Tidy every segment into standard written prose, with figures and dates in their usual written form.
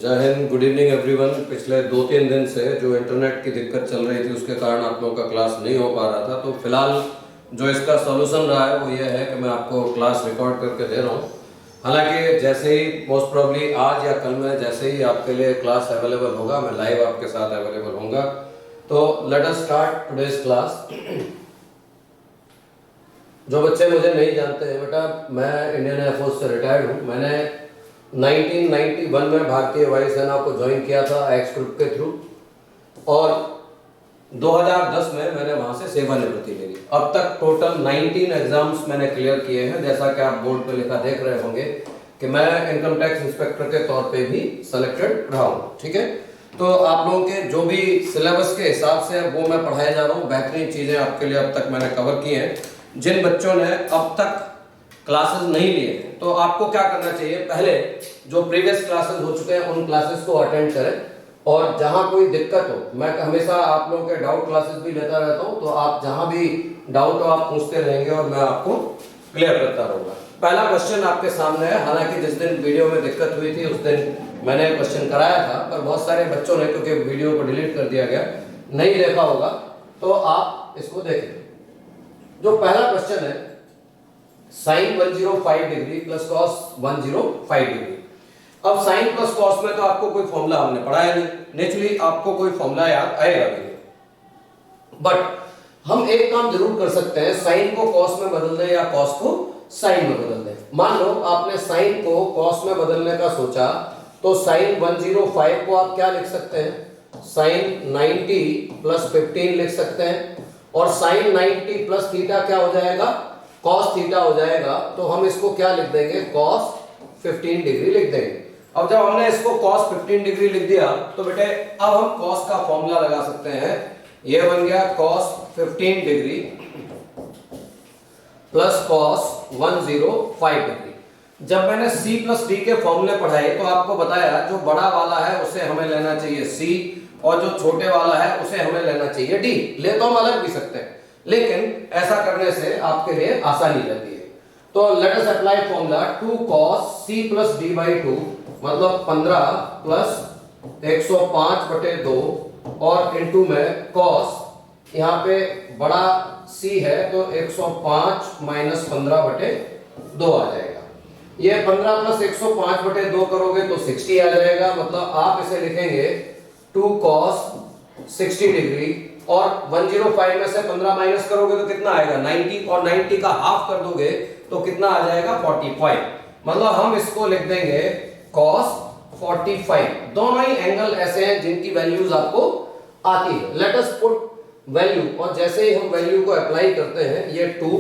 जय Hind, good evening everyone. पिछले 2-3 दिन से जो इंटरनेट की दिक्कत चल रही थी उसके कारण आप लोगों का क्लास नहीं हो पा रहा था, तो फिलहाल जो इसका सॉल्यूशन रहा है वो ये है कि मैं आपको क्लास रिकॉर्ड करके दे रहा हूँ। हालांकि जैसे ही मोस्ट प्रॉब्ली आज या कल में जैसे ही आपके लिए क्लास अवेलेबल होगा, मैं लाइव आपके साथ अवेलेबल होऊंगा। तो let us start today's class. जो बच्चे मुझे नहीं जानते हैं बेटा, मैं इंडियन एयरफोर्स से रिटायर्ड हूँ। मैंने 1991 में भारतीय वायुसेना को ज्वाइन किया था एक्स ग्रुप के थ्रू, और 2010 में मैंने वहाँ से सेवानिवृत्ति ले ली। अब तक टोटल 19 एग्जाम्स मैंने क्लियर किए हैं। जैसा कि आप बोर्ड पे लिखा देख रहे होंगे कि मैं इनकम टैक्स इंस्पेक्टर के तौर पे भी सिलेक्टेड रहा हूँ। ठीक है, तो आप लोगों के जो भी सिलेबस के हिसाब से वो मैं पढ़ाया जा रहा हूँ। बेहतरीन चीज़ें आपके लिए अब तक मैंने कवर की हैं। जिन बच्चों ने अब तक क्लासेस नहीं लिए हैं, तो आपको क्या करना चाहिए, पहले जो प्रीवियस क्लासेस हो चुके हैं उन क्लासेस को अटेंड करें, और जहां कोई दिक्कत हो, मैं हमेशा आप लोगों के डाउट क्लासेस भी लेता रहता हूं, तो आप जहां भी डाउट हो आप पूछते रहेंगे और मैं आपको क्लियर करता रहूंगा। पहला क्वेश्चन आपके सामने है। हालांकि जिस दिन वीडियो में दिक्कत हुई थी उस दिन मैंने क्वेश्चन कराया था, पर बहुत सारे बच्चों ने, क्योंकि वीडियो को डिलीट कर दिया गया, नहीं देखा होगा, तो आप इसको देखें। जो पहला क्वेश्चन है, sine 105 degree plus cos 105 degree. अब साइन प्लस कॉस में तो आपको कोई फॉर्मूला हमने पढ़ाया नहीं, नेचुरली आपको कोई फॉर्मूला याद आएगा भी नहीं। बट हम एक काम जरूर कर सकते हैं, साइन को कॉस में बदल दें या कॉस को साइन में बदल दें। मान लो आपने साइन को कॉस में बदलने का सोचा, तो साइन 105 को आप क्या लिख सकते हैं, साइन 90 प्लस 15 लिख सकते हैं, और साइन 90 प्लस थीटा क्या हो जाएगा, कॉस थीटा हो जाएगा। तो हम इसको क्या लिख देंगे, कॉस 15 डिग्री लिख देंगे। अब जब हमने इसको cos 15 डिग्री लिख दिया, तो बेटे अब हम cos का फॉर्मूला लगा सकते हैं। ये बन गया cos 15 degree plus cos 105 degree. जब मैंने c प्लस d के फॉर्मूले पढ़ाए तो आपको बताया जो बड़ा वाला है उसे हमें लेना चाहिए c, और जो छोटे वाला है उसे हमें लेना चाहिए d। ले तो हम अलग भी सकते हैं, लेकिन ऐसा करने से आपके लिए आसानी रहती है। तो let us apply formula 2 cos c plus d by 2, मतलब 15 प्लस 105/2, और इनटू में cos, यहाँ पे बड़ा c है तो 105 माइनस 15/2 आ जाएगा। ये 15 प्लस 105/2 करोगे तो 60 आ जाएगा। मतलब आप इसे लिखेंगे 2 cos 60 डिग्री, और 105 में से 15 माइनस करोगे तो कितना आएगा, 90, और 90 का हाफ कर दोगे तो कितना आ जाएगा, 45। मतलब हम इसको लिख देंगे cos 45। दोनों ही एंगल ऐसे हैं जिनकी वैल्यूज आपको आती है। लेट अस पुट वैल्यू, और जैसे ही हम वैल्यू को अप्लाई करते हैं, ये 2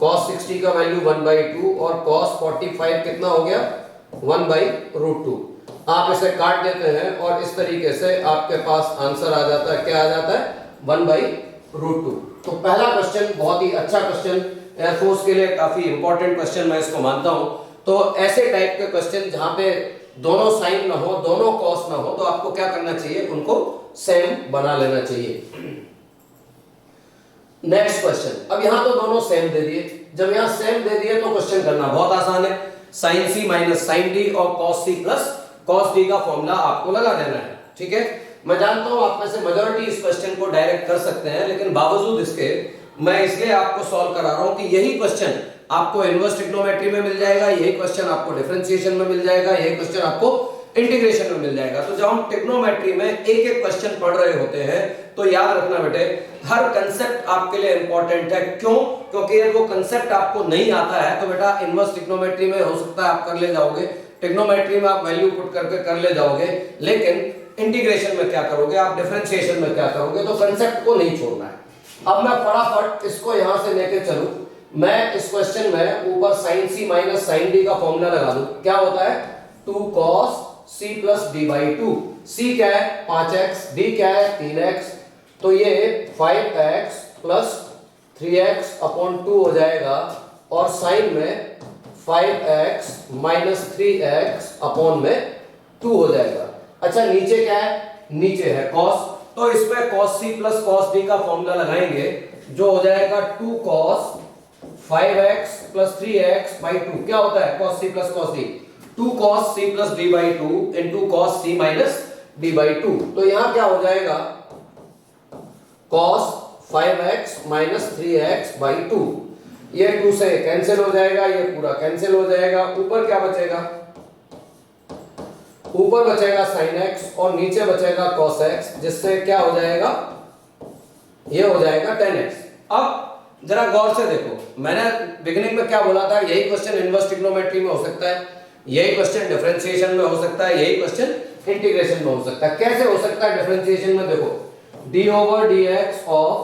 cos 60 का वैल्यू 1/2, और cos 45 कितना हो गया, 1/√2। आप इसे काट देते हैं और इस तरीके से आपके पास आंसर आ जाता है। क्या आ जाता है, 1/√2। तो पहला क्वेश्चन बहुत ही अच्छा क्वेश्चन, एयरफोर्स के लिए काफी इंपॉर्टेंट क्वेश्चन मैं इसको मानता हूं। तो ऐसे टाइप के क्वेश्चन जहां पे दोनों साइन ना हो, दोनों कॉस ना हो, तो आपको क्या करना चाहिए, उनको सेम बना लेना चाहिए। नेक्स्ट क्वेश्चन, अब यहां तो दोनों सेम दे दिए। जब यहां सेम दे दिए तो क्वेश्चन करना बहुत आसान है। Sine C minus sine D और cos C plus cos D का फॉर्मूला आपको लगा देना है। ठीक है, मैं जानता हूं आप में से मेजॉरिटी इस क्वेश्चन को डायरेक्ट कर सकते हैं, लेकिन बावजूद इसके मैं इसलिए आपको सॉल्व करा रहा हूं कि यही क्वेश्चन आपको इनवर्स ट्रिग्नोमेट्री में मिल जाएगा, यही क्वेश्चन आपको डिफरेंशिएशन में मिल जाएगा, यही क्वेश्चन आपको इंटीग्रेशन में मिल जाएगा। तो जब हम ट्रिग्नोमेट्री में एक एक क्वेश्चन पढ़ रहे होते हैं तो याद रखना बेटे, हर कंसेप्ट आपके लिए इंपॉर्टेंट है। क्यों? क्योंकि अगर वो कंसेप्ट आपको नहीं आता है तो बेटा इनवर्स ट्रिग्नोमेट्री में हो सकता है आप कर ले जाओगे, ट्रिग्नोमेट्री में आप वैल्यू पुट करके कर ले जाओगे, लेकिन इंटीग्रेशन में क्या करोगे, आप डिफरेंशिएशन में क्या करोगे, तो कंसेप्ट को नहीं छोड़ना है। अब मैं फटाफट इसको यहां से लेके चलूं, मैं इस क्वेश्चन में ऊपर sin c minus sin d का फॉर्मूला लगा दूं। क्या होता है, 2 cos c plus d by 2। c क्या है, 5x, d क्या है, 3x, तो ये 5x प्लस 3x अपॉन 2 हो जाएगा, और साइन में 5x माइनस 3x अपॉन में 2 हो जाएगा। अच्छा, नीचे क्या है, नीचे है cos, तो इसमें cos c plus cos d का फॉर्मूला लगाएंगे, जो हो जाएगा 2 cos 5x plus 3x by 2। क्या होता है cos c plus cos d, 2 cos c plus d by 2 into cos c minus d by 2। तो यहां क्या हो जाएगा, cos 5x minus 3x by 2, ये 2 से कैंसिल हो जाएगा, ये पूरा कैंसिल हो जाएगा। ऊपर क्या बचेगा, ऊपर बचेगा sin x और नीचे बचेगा cos x, जिससे क्या हो जाएगा, ये हो जाएगा 10x। अब जरा गौर से देखो, मैंने बिगिनिंग में क्या बोला था, यही क्वेश्चन इनवर्स ट्रिग्नोमेट्री में हो सकता है, यही क्वेश्चन डिफरेंशिएशन में हो सकता है, यही क्वेश्चन इंटीग्रेशन में हो सकता है। कैसे हो सकता है डिफरेंशिएशन में, देखो d over dx of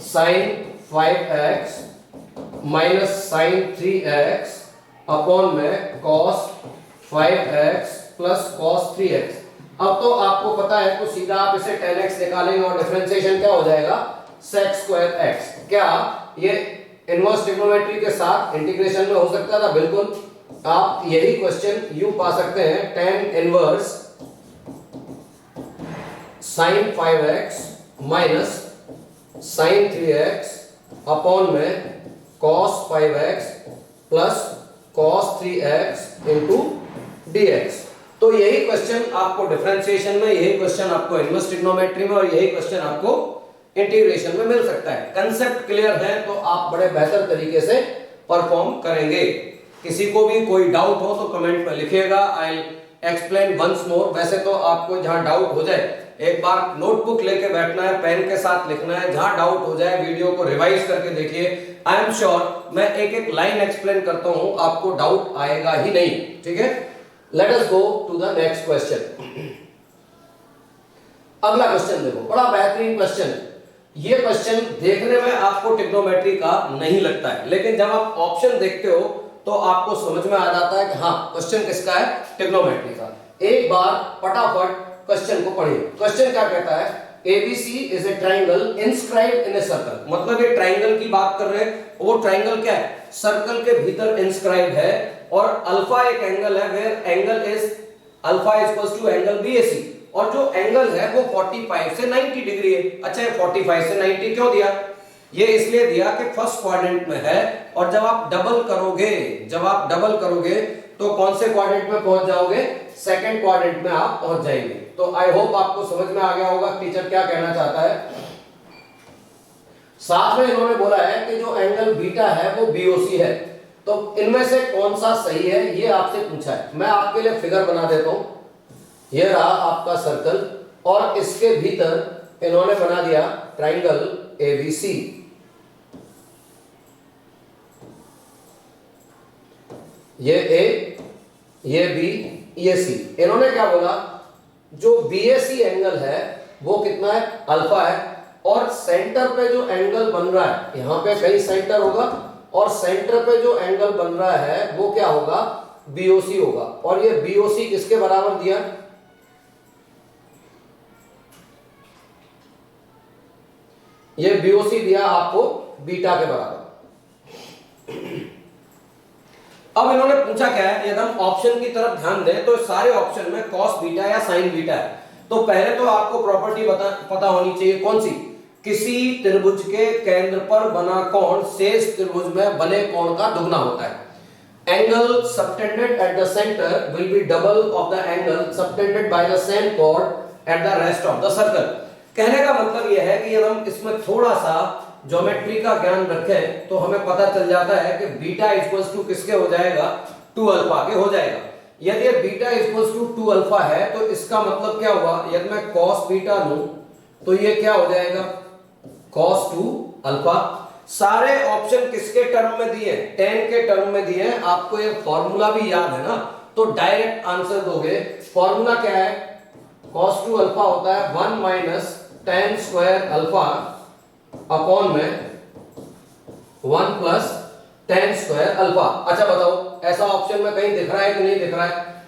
sin 5x minus sin 3x upon में cos 5x plus cos 3x। अब तो आपको पता है, तो सीधा आप इसे 10x निकालेंगे और डिफरेंशिएशन क्या हो जाएगा, sec square x। क्या ये इनवर्स ट्रिग्नोमेट्री के साथ इंटीग्रेशन में हो सकता था? बिल्कुल। आप यही क्वेश्चन यूं पा सकते हैं, tan inverse sin 5x minus sin 3x upon में cos 5x plus cos 3x into dx। तो यही क्वेश्चन आपको डिफरेंशिएशन में, यही क्वेश्चन आपको इनवर्स ट्रिग्नोमेट्री में और यही क्वेश्चन आपको इंटीग्रेशन में मिल सकता है। कंसेप्ट क्लियर है तो आप बड़े बेहतर तरीके से परफॉर्म करेंगे। किसी को भी कोई डाउट हो तो कमेंट में लिखिएगा, आई एक्सप्लेन वंस मोर। वैसे तो आपको जहां डाउट हो जाए एक बार नोटबुक लेके बैठना है, पेन के साथ लिखना है, जहां डाउट हो जाए वीडियो को रिवाइज करके देखिए। आई एम श्योर मैं एक एक लाइन एक्सप्लेन करता हूं, आपको डाउट आएगा ही नहीं। ठीक है, let us go to the next question. अगला क्वेश्चन देखो, बड़ा बेहतरीन क्वेश्चन है। ये क्वेश्चन देखने में आपको ट्रिग्नोमेट्री का नहीं लगता है, लेकिन जब आप ऑप्शन देखते हो तो आपको समझ में आ जाता है कि हाँ क्वेश्चन किसका है, ट्रिग्नोमेट्री का। एक बार फटाफट क्वेश्चन को पढ़िए। क्वेश्चन क्या कहता है, ABC is a triangle inscribed in a circle. मतलब ये ट्राइंगल की बात कर रहे हैं, वो ट्राइंगल क्या है, सर्कल के भीतर इंस्क्राइब है, और अल्फा एक एंगल है where angle is alpha is equals to angle BAC, और जो एंगल है वो 45 से 90 डिग्री है। अच्छा, 45 से 90 क्यों दिया, ये इसलिए दिया कि फर्स्ट क्वाड्रेंट में है, और जब आप डबल करोगे तो कौन से क्वाड्रेंट में पहुंच जाओगे, सेकंड क्वाड्रेंट में आप पहुंच जाएंगे। तो आई होप आपको समझ में आ गया होगा टीचर क्या कहना चाहता है। साथ में इन्होंने बोला है कि जो एंगल बीटा है वो BOC है, तो इनमें से कौन सा सही है ये आपसे पूछा है। मैं आपके लिए फिगर बना देता हूं। ये रहा आपका सर्कल, और इसके भीतर इन्होंने बना दिया ट्राइंगल ABC। ये A, ये B, ये C। इन्होंने क्या बोला, जो BAC एंगल है वो कितना है, अल्फा है, और सेंटर पे जो एंगल बन रहा है, यहां पे कहीं सेंटर होगा, और सेंटर पे जो एंगल बन रहा है वो क्या होगा, BOC होगा। और ये BOC किसके बराबर दिया, ये BOC दिया आपको बीटा के बराबर। अब इन्होंने पूछा क्या है, यदि हम ऑप्शन की तरफ ध्यान दें तो सारे ऑप्शन में cos बीटा या sin बीटा है। तो पहले तो आपको प्रॉपर्टी पता होनी चाहिए, कौन सी, किसी त्रिभुज के केंद्र पर बना कोण शेष त्रिभुज में बने कोण का दुगना होता है। Angle subtended at the centre will be double of the angle subtended by the same कोण at the rest of the circle. कहने का मतलब यह है कि यदि हम इसमें थोड़ा सा ज्योमेट्री का ज्ञान रखें तो हमें पता चल जाता है कि बीटा इक्वल्स टू किसके हो जाएगा, 2 अल्फा के हो जाएगा। यदि ये बीटा इक्वल्स टू 2 अल्फा है तो इसका मतलब क्या हुआ, यदि मैं cos बीटा लूं तो ये क्या हो जाएगा, cos 2 अल्फा। सारे ऑप्शन किसके टर्म में दिए, tan के टर्म में दिए हैं। आपको ये फॉर्मूला भी याद है ना, तो डायरेक्ट आंसर दोगे। फॉर्मूला क्या है, cos 2 अल्फा होता है 1 minus tan square alpha upon में 1 प्लस tan स्क्वायर अल्फा। अच्छा बताओ, ऐसा ऑप्शन में कहीं दिख रहा है कि नहीं दिख रहा है?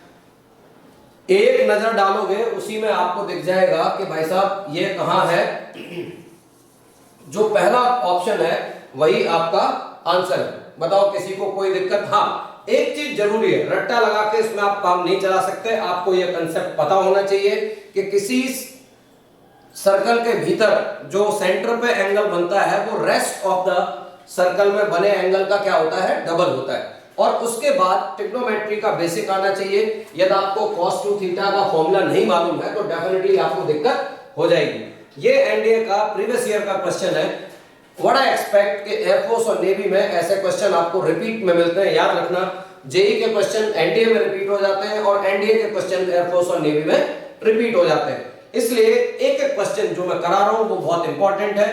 एक नजर डालोगे उसी में आपको दिख जाएगा कि भाई साहब ये कहां है। जो पहला ऑप्शन है वही आपका आंसर है। बताओ किसी को कोई दिक्कत? हाँ, एक चीज जरूरी है, रट्टा लगा के इसमें आप काम नहीं चला सकते। आपको यह कंसेप्ट पता होना चाहिए कि किसी सर्कल के भीतर जो सेंटर पे एंगल बनता है वो रेस्ट ऑफ द सर्कल में बने एंगल का क्या होता है, डबल होता है। और उसके बाद ट्रिग्नोमेट्री का बेसिक आना चाहिए। यदि आपको cos 2 थीटा का फॉर्मूला नहीं मालूम है तो डेफिनेटली आपको दिक्कत हो जाएगी। ये एनडीए का प्रीवियस ईयर का क्वेश्चन है। व्हाट आई एक्सपेक्ट कि एयरफोर्स और नेवी में ऐसे क्वेश्चन आपको रिपीट में मिलते हैं, याद रखना। जेई के क्वेश्चन एनडीए में रिपीट हो जाते हैं और एनडीए के क्वेश्चन एयरफोर्स और नेवी में रिपीट हो जाते हैं। इसलिए एक एक क्वेश्चन जो मैं करा रहा हूं वो बहुत इंपॉर्टेंट है।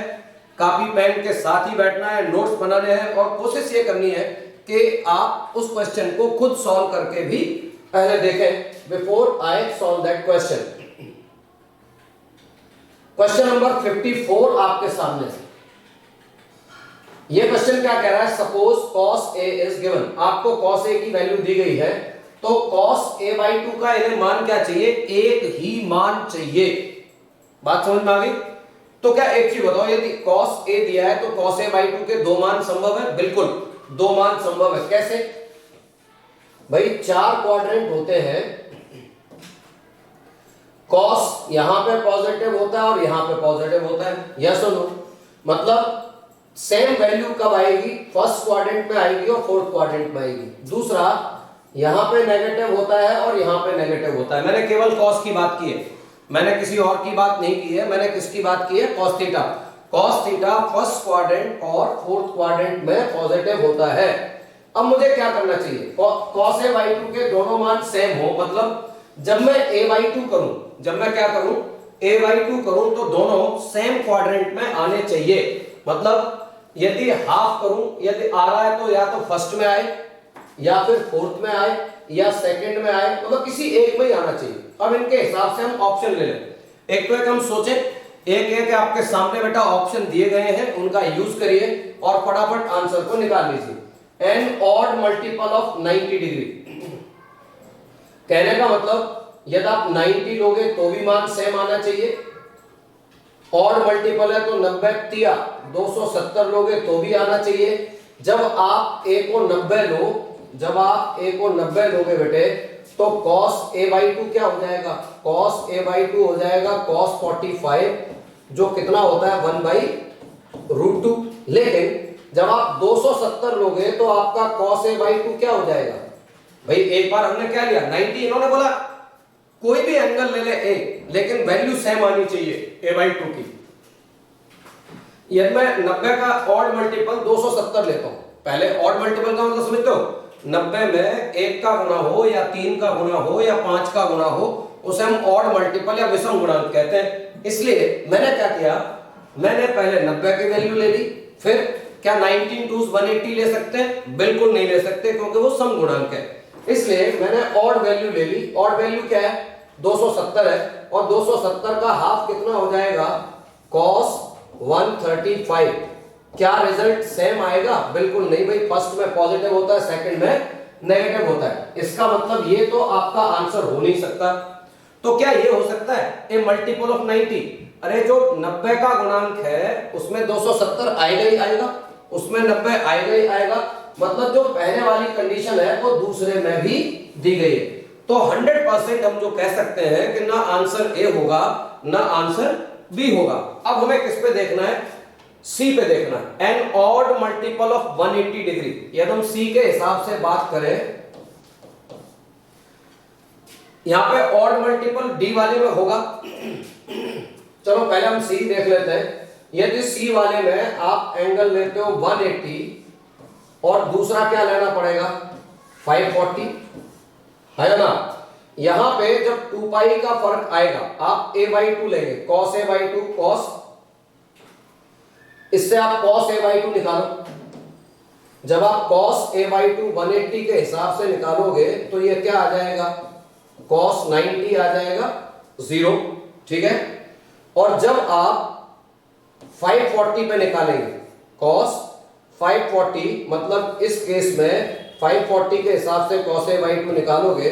कॉपी पेन के साथ ही बैठना है, नोट्स बनाने हैं और कोशिश ये करनी है कि आप उस क्वेश्चन को खुद सॉल्व करके भी पहले देखें before I solve that question. Question number 54 आपके सामने है। ये क्वेश्चन क्या कह रहा है? Suppose cos a is given. आपको cos a की वैल्यू दी गई है तो cos a by 2 का इन्हें मान क्या चाहिए? एक ही मान चाहिए। बात समझ में आ गई? तो क्या एक चीज बताओ, यदि cos a दिया है तो cos a by 2 के दो मान संभव है? बिल्कुल दो मान संभव है। कैसे भाई? चार क्वाड्रेंट होते हैं, cos यहां पे पॉजिटिव होता है और यहां पे पॉजिटिव होता है, यस और नो? मतलब सेम वैल्यू कब आएगी? फर्स्ट क्वाड्रेंट में आएगी और फोर्थ क्वाड्रेंट में आएगी। दूसरा, यहां पे नेगेटिव होता है और यहां पे नेगेटिव होता है। मैंने केवल cos की बात की है, मैंने किसी और की बात नहीं की है। मैंने किसकी बात की है? cos theta. cos theta first quadrant और फोर्थ क्वाड्रेंट में पॉजिटिव होता है। अब मुझे क्या करना चाहिए? cos a by 2 के दोनों मान सेम हो, मतलब जब मैं a by 2 करूं, जब मैं क्या करूं? a by 2 करूं तो दोनों सेम क्वाड्रेंट में आने चाहिए। मतलब यदि हाफ करूं, यदि आ रहा है तो या तो फर्स्ट में आए या फिर फोर्थ में आए या सेकंड में आए, मतलब किसी एक में ही आना चाहिए। अब इनके हिसाब से हम ऑप्शन ले लें। एक तो एक हम सोचें, एक एक आपके सामने बेटा ऑप्शन दिए गए हैं, उनका यूज करिए और फटाफट आंसर को निकाल लीजिए। An odd multiple of 90 degree. कहने का मतलब यदि आप 90 लोगे तो भी मान सेम आना चाहिए। ऑड मल्टीपल है तो 90 तिया 270 लोगे तो भी आना चाहिए। जब आप a को 90 लो, जब आप a को 90 लोगे बेटे तो cos a by 2 क्या हो जाएगा? cos a by 2 हो जाएगा cos 45, जो कितना होता है 1 by √2। लेकिन जब आप 270 लोगे तो आपका cos a by 2 क्या हो जाएगा? भाई एक बार हमने क्या लिया 90, इन्होंने बोला कोई भी एंगल ले ले a, लेकिन वैल्यू सेम आनी चाहिए a by 2 की। यदि मैं 90 का ऑड मल्टीपल 270 लेता हूं, पहले ऑड मल्टीपल का मतलब समझते हो? 90 में 1 का गुना हो या 3 का गुना हो या 5 का गुना हो, उसे हम ऑड मल्टीपल या विषम गुणांक कहते हैं। इसलिए मैंने क्या किया, मैंने पहले 90 की वैल्यू ले ली। फिर क्या 19 टू 180 ले सकते हैं? बिल्कुल नहीं ले सकते, क्योंकि वो सम गुणांक है। इसलिए मैंने ऑड वैल्यू ले ली। ऑड वैल्यू क्या है? 270 है और 270 का हाफ कितना हो जाएगा? cos 135। क्या रिजल्ट सेम आएगा? बिल्कुल नहीं भाई, फर्स्ट में पॉजिटिव होता है, सेकंड में नेगेटिव होता है। इसका मतलब ये तो आपका आंसर हो नहीं सकता। तो क्या ये हो सकता है ए मल्टीपल ऑफ 90? अरे जो 90 का गुणांक है उसमें 270 आएगा ही आएगा, उसमें 90 आएगा ही आएगा। मतलब जो पहले वाली कंडीशन है वो दूसरे में भी दी गई है। तो 100% हम जो कह सकते हैं कि ना आंसर ए होगा ना आंसर बी होगा। अब हमें किस पे देखना है? सी पे देखना है। An odd multiple of 180 degree. यदि हम सी के हिसाब से बात करें, यहां पे ऑड मल्टीपल डी वाले में होगा। चलो पहले हम सी देख लेते हैं। यदि सी वाले में आप एंगल लेते हो 180 और दूसरा क्या लेना पड़ेगा? 540 है ना। यहां पे जब 2 पाई का फर्क आएगा, आप a by 2 लेंगे, cos a by 2 cos, इससे आप cos a by 2 निकालो। जब आप cos a by 2 180 के हिसाब से निकालोगे तो ये क्या आ जाएगा? cos 90 आ जाएगा 0, ठीक है। और जब आप 540 पे निकालेंगे cos 540, मतलब इस केस में 540 के हिसाब से cos a by 2 निकालोगे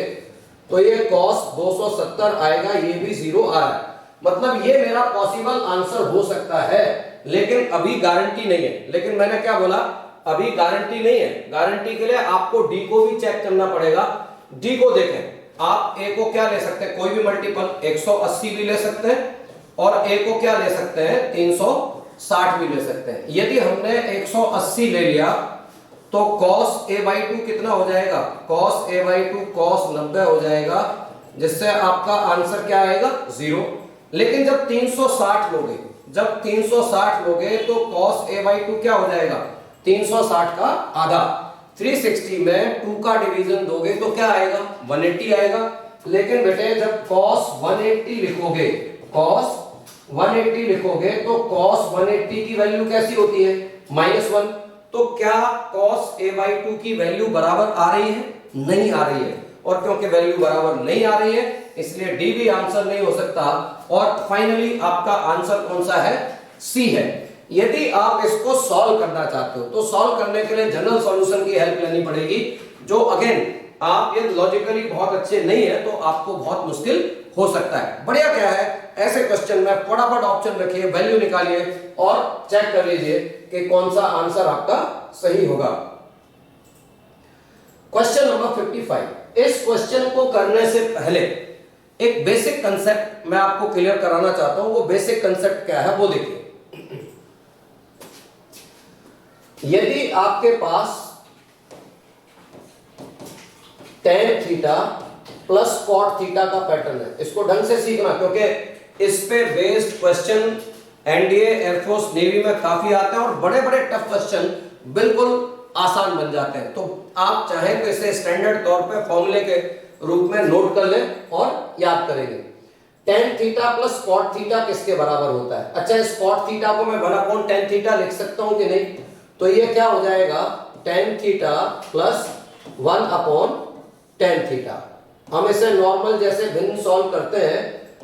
तो ये cos 270 आएगा, ये भी 0 आ रहा है। मतलब ये मेरा पॉसिबल आंसर हो सकता है, लेकिन अभी गारंटी नहीं है। लेकिन मैंने क्या बोला? अभी गारंटी नहीं है। गारंटी के लिए आपको डी को भी चेक करना पड़ेगा। डी को देखें, आप ए को क्या ले सकते हैं? कोई भी मल्टीपल 180 भी ले सकते हैं और ए को क्या ले सकते हैं? 360 भी ले सकते हैं। यदि हमने 180 ले लिया तो cos a बाई 2 कितना हो जाएगा, cos a बाई 2 cos 90 हो जाएगा, जिससे आपका आंसर क्या आएगा 0। लेकिन जब 360 लोगे, जब 360 लोगे तो cos a बाई 2 क्या हो जाएगा, 360 का आधा। 360 में 2 का डिवीजन दोगे तो क्या आएगा, 180 आएगा। लेकिन बेटे जब cos 180 लिखोगे, cos 180 लिखोगे तो cos 180 की वैल्यू कैसी होती है, -1। तो क्या cos a बाई 2 की वैल्यू बराबर आ रही है, नहीं आ रही है। और क्योंकि वैल्यू बराबर नहीं आ रही है इसलिए डी भी आंसर नहीं हो सकता। और फाइनली आपका आंसर कौन सा है, सी है। यदि आप इसको सॉल्व करना चाहते हो तो सॉल्व करने के लिए जनरल सॉल्यूशन की हेल्प लेनी पड़ेगी, जो अगेन आप ये लॉजिकली बहुत अच्छे नहीं है तो आपको बहुत मुश्किल हो सकता है। बढ़िया क्या है, ऐसे क्वेश्चन में फटाफट ऑप्शन रखिए, वैल्यू निकालिए और चेक कर लीजिए कि कौन सा आंसर आपका सही होगा। Question number 55। इस क्वेश्चन को करने से पहले एक बेसिक कंसेप्ट मैं आपको क्लियर कराना चाहता हूं। वो बेसिक कंसेप्ट क्या है वो देखिए। यदि आपके पास tan theta plus cot theta का पैटर्न है, इसको ढंग से सीखना क्योंकि इस पे based question NDA, air force, navy में काफी आते हैं और बड़े बड़े टफ क्वेश्चन बिल्कुल आसान बन जाते हैं। तो आप चाहें तो इसे स्टैंडर्ड तौर पे फॉर्मूले के रूप में नोट कर लें और याद करेंगे। tan theta plus cot theta किसके बराबर होता है। अच्छा, इस cot थीटा को मैं 1 tan थीटा लिख सकता हूं कि नहीं, तो ये क्या हो जाएगा, tan theta plus 1 tan theta. हम इसे नॉर्मल जैसे भिन्न सॉल्व करते हैं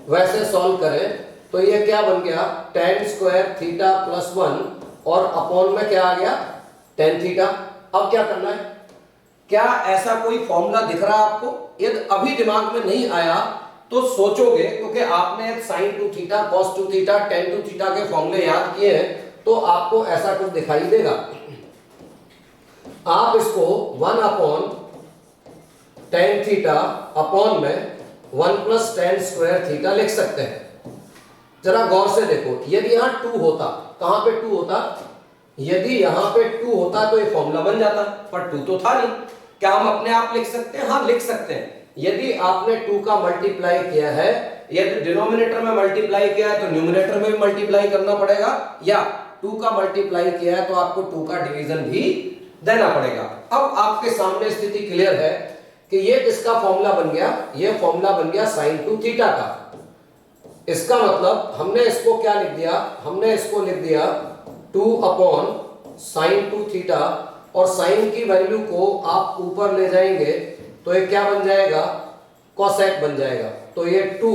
वैसे सॉल्व करें तो ये क्या बन गया, tan स्क्वायर थीटा प्लस 1 और अपॉन में क्या आ गया, tan थीटा। अब क्या करना है, क्या ऐसा कोई फॉर्मूला दिख रहा है आपको, यदि अभी दिमाग में नहीं आया तो सोचोगे, क्योंकि आपने sin 2 theta, cos 2 theta, tan 2 theta के फॉर्मूले याद किए हैं तो आपको ऐसा कुछ दिखाई देगा। आप इसको 1 tan थीटा अपॉन में 1 प्लस tan स्क्वायर थीटा लिख सकते हैं। जरा गौर से देखो, यदि यहां 2 होता, कहां पे 2 होता, यदि यहां पे 2 होता तो ये फॉर्मूला बन जाता, पर 2 तो था नहीं। क्या हम अपने आप लिख सकते हैं, हाँ लिख सकते हैं। यदि आपने 2 का मल्टीप्लाई किया है, यदि डिनोमिनेटर में मल्टीप्लाई किया है तो न्यूमरेटर में भी मल्टीप्लाई करना पड़ेगा, या 2 का मल्टीप्लाई किया है तो आपको 2 का डिवीजन भी देना पड़ेगा। अब आपके सामने स्थिति क्लियर है कि ये किसका फॉर्मूला बन गया, ये फॉर्मूला बन गया sin 2 थीटा का। इसका मतलब हमने इसको क्या लिख दिया, हमने इसको लिख दिया 2 sin 2 थीटा, और साइन की वैल्यू को आप ऊपर ले जाएंगे तो ये क्या बन जाएगा, कोसेक बन जाएगा। तो ये 2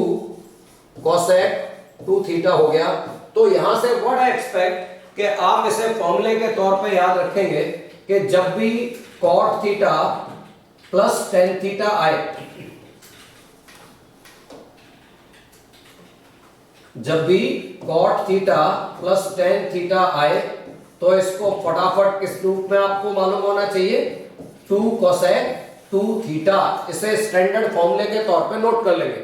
कोसेक 2 थीटा हो गया। तो यहां से व्हाट आई एक्सपेक्ट कि आप इसे फॉर्मूले के तौर पे याद रखेंगे कि जब भी cot theta plus tan theta आए, जब भी cot theta plus tan theta आए तो इसको फटाफट किस रूप में आपको मालूम होना चाहिए, 2 कोसेक 2 थीटा। इसे स्टैंडर्ड फॉर्मूले के तौर पे नोट कर लेंगे।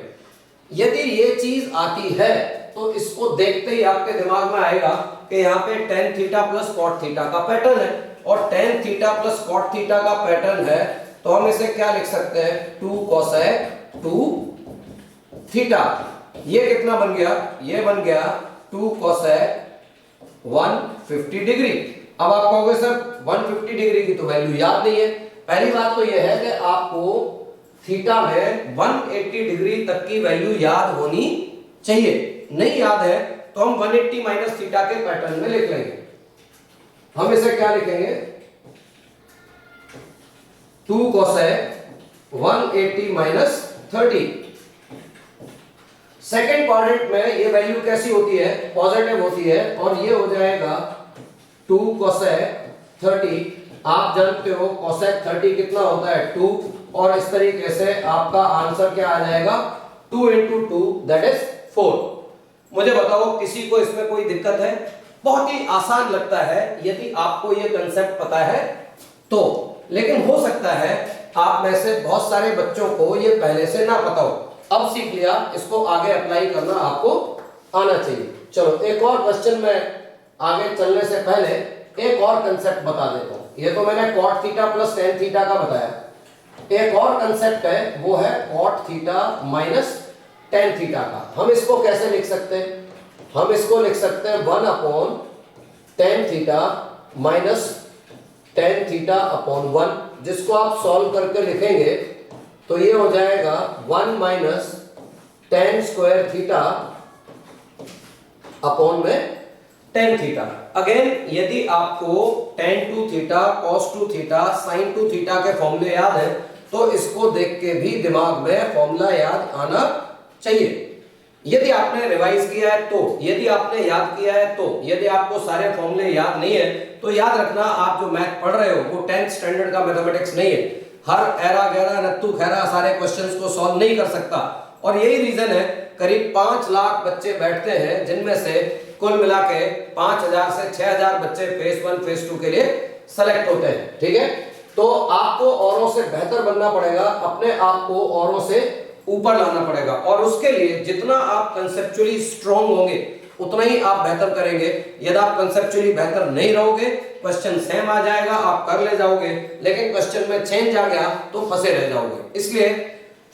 यदि ये चीज आती है तो इसको देखते ही आपके दिमाग में आएगा कि यहाँ पे tan theta plus cot theta का पैटर्न है, और tan theta plus cot theta का पैटर्न है तो हम इसे क्या लिख सकते हैं, 2 कोसेक 2 थीटा। ये कितना बन गया, ये बन गया 2 कोसेक 150 डिग्री। अब आप कहोगे सर 150 डिग्री की तो वैल्यू याद नहीं है। पहली बात तो यह है कि आपको थीटा में 180 डिग्री तक की वैल्यू याद होनी चाहिए। नहीं याद है तो हम 180 माइनस थीटा के पैटर्न में लिख लेंगे। हम इसे क्या लिखेंगे, 2 कोसेक 180 माइनस 30। सेकेंड क्वाड्रेंट में ये वैल्यू कैसी होती है, पॉजिटिव होती है, और ये हो जाएगा 2 कोसेक 30। आप जानते हो कोसेक 30 कितना होता है, 2, और इस तरीके से आपका आंसर क्या आ जाएगा, 2 इंटू 2 दैट इज 4। मुझे बताओ किसी को इसमें कोई दिक्कत है, बहुत ही आसान लगता है यदि आपको ये कंसेप्ट पता है तो। लेकिन हो सकता है आप में से बहुत सारे बच्चों को ये पहले से ना पता हो, अब सीख लिया, इसको आगे अप्लाई करना आपको आना चाहिए। चलो एक और क्वेश्चन में आगे चलने से पहले एक और कंसेप्ट बता देता हूं। ये तो मैंने cot theta plus tan theta का बताया, एक और कंसेप्ट है वो है cot theta minus tan theta का। हम इसको कैसे लिख सकते हैं? हम इसको लिख सकते हैं 1 upon tan theta minus tan theta upon 1, जिसको आप सॉल्व करके लिखेंगे तो ये हो जाएगा 1 minus tan square theta upon में टेन थीटा। अगेन यदि आपको tan two theta, cos two theta, sine two theta के फॉर्मूले याद है तो इसको देख के भी दिमाग में फॉर्मूला याद आना चाहिए। यदि आपने रिवाइज किया है तो, यदि आपने याद किया है तो, यदि आपको सारे फॉर्मूले याद नहीं है तो याद रखना आप जो मैथ पढ़ रहे हो वो 10th स्टैंडर्ड का मैथमेटिक्स नहीं है। हर एरा गैरा नत्थु खैरा सारे क्वेश्चंस को सॉल्व नहीं कर सकता, और यही रीजन है करीब 5 लाख बच्चे बैठते हैं जिनमें से कुल मिला के 5000 से 6000 बच्चे फेज 1 फेज 2 के लिए सेलेक्ट होते हैं। ठीक है, तो आपको औरों से बेहतर बनना पड़ेगा, अपने आप को औरों से ऊपर लाना पड़ेगा, और उसके लिए जितना आप कंसेप्चुअली स्ट्रांग होंगे उतना ही आप बेहतर करेंगे। यदि आप कंसेप्चुअली बेहतर नहीं रहोगे, क्वेश्चन सेम आ जाएगा, आप कर ले जाओगे, लेकिन क्वेश्चन में चेंज आ गया तो फंसे रह जाओगे। इसलिए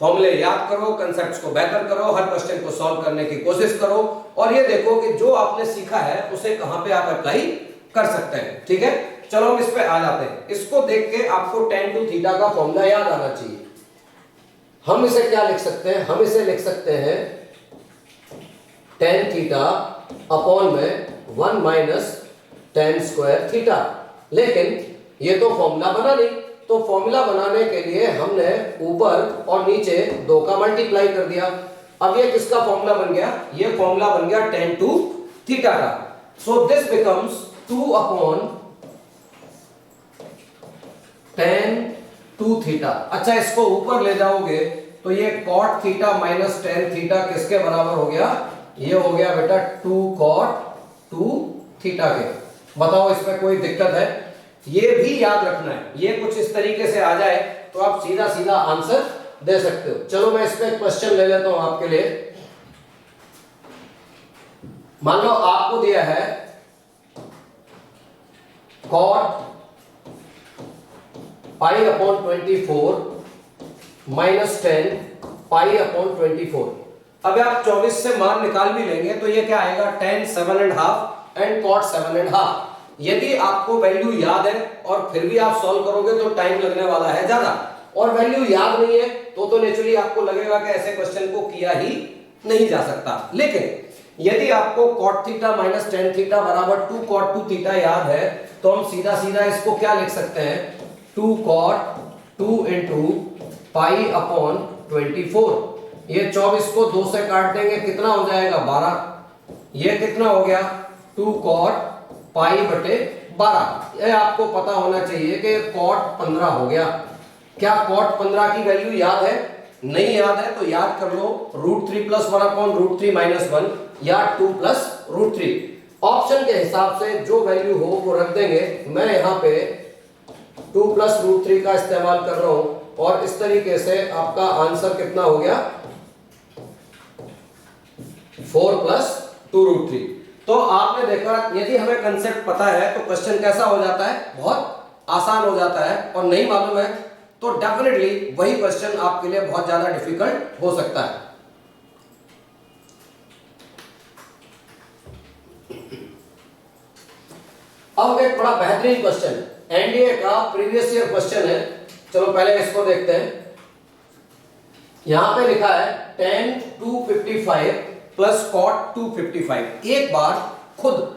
फॉर्मूले याद करो, कंसेप्ट्स को बेहतर करो, हर क्वेश्चन को सॉल्व करने की कोशिश करो, और ये देखो कि जो आपने सीखा है उसे कहां पे आप अप्लाई कर सकते हैं। ठीक है, चलो हम इस पे आ जाते हैं। इसको देख के आपको टेन टू थीटा का फॉर्मूला याद आना चाहिए। हम इसे क्या लिख सकते हैं? हम इसे लिख सकते हैं टेन थीटा अपॉन में 1 माइनस टेन स्क्वायर थीटा। लेकिन ये तो फॉर्मूला बना नहीं, तो फॉर्मूला बनाने के लिए हमने ऊपर और नीचे 2 का मल्टीप्लाई कर दिया। अब ये किसका फॉर्मूला बन गया? ये फॉर्मूला बन गया टेन टू थीटा का। So this becomes 2 upon tan two theta. अच्छा, इसको ऊपर ले जाओगे तो ये cot theta minus tan theta किसके बराबर हो गया? ये हो गया बेटा 2 कॉट 2 थीटा के। बताओ इसमें कोई दिक्कत है? ये भी याद रखना है, ये कुछ इस तरीके से आ जाए तो आप सीधा सीधा आंसर दे सकते हो। चलो मैं इस पे क्वेश्चन ले लेता हूं आपके लिए। मान लो आपको दिया है cot pi upon 24 minus 10 pi upon 24। अब आप 24 से मान निकाल भी लेंगे तो ये क्या आएगा? 10 7.5 एंड कॉट 7.5। यदि आपको वैल्यू याद है और फिर भी आप सॉल्व करोगे तो टाइम लगने वाला है ज्यादा, और वैल्यू याद नहीं है तो नेचुरली आपको लगेगा कि ऐसे क्वेश्चन को किया ही नहीं जा सकता। लेकिन यदि आपको cot theta minus tan theta बराबर 2 कॉट 2 थीटा याद है तो हम सीधा सीधा इसको क्या लिख सकते हैं? 2 कॉट 2 इंटू पाई अपॉन 24। ये 24 को 2 से काट देंगे, कितना हो जाएगा? 12। ये कितना हो गया? 2 कॉट पाई बटे 12। ये आपको पता होना चाहिए कि कॉट 15 हो गया। क्या कॉट 15 की वैल्यू याद है? नहीं याद है तो याद कर लो, √3 प्लस 1 अपॉन √3 माइनस 1 या 2 प्लस √3। ऑप्शन के हिसाब से जो वैल्यू हो वो रख देंगे। मैं यहाँ पे 2 प्लस √3 का इस्तेमाल कर रहा हूं, और इस तरीके से आपका आंसर कितना हो गया? 4 प्लस 2√3। तो आपने देखा, यदि हमें कंसेप्ट पता है तो क्वेश्चन कैसा हो जाता है? बहुत आसान हो जाता है, और नहीं मालूम है तो डेफिनेटली वही क्वेश्चन आपके लिए बहुत ज्यादा डिफिकल्ट हो सकता है। अब एक बड़ा बेहतरीन क्वेश्चन, एनडीए का प्रीवियस ईयर क्वेश्चन है। चलो पहले इसको देखते हैं। यहां पे लिखा है tan 255 प्लस कॉट 255। एक बार खुद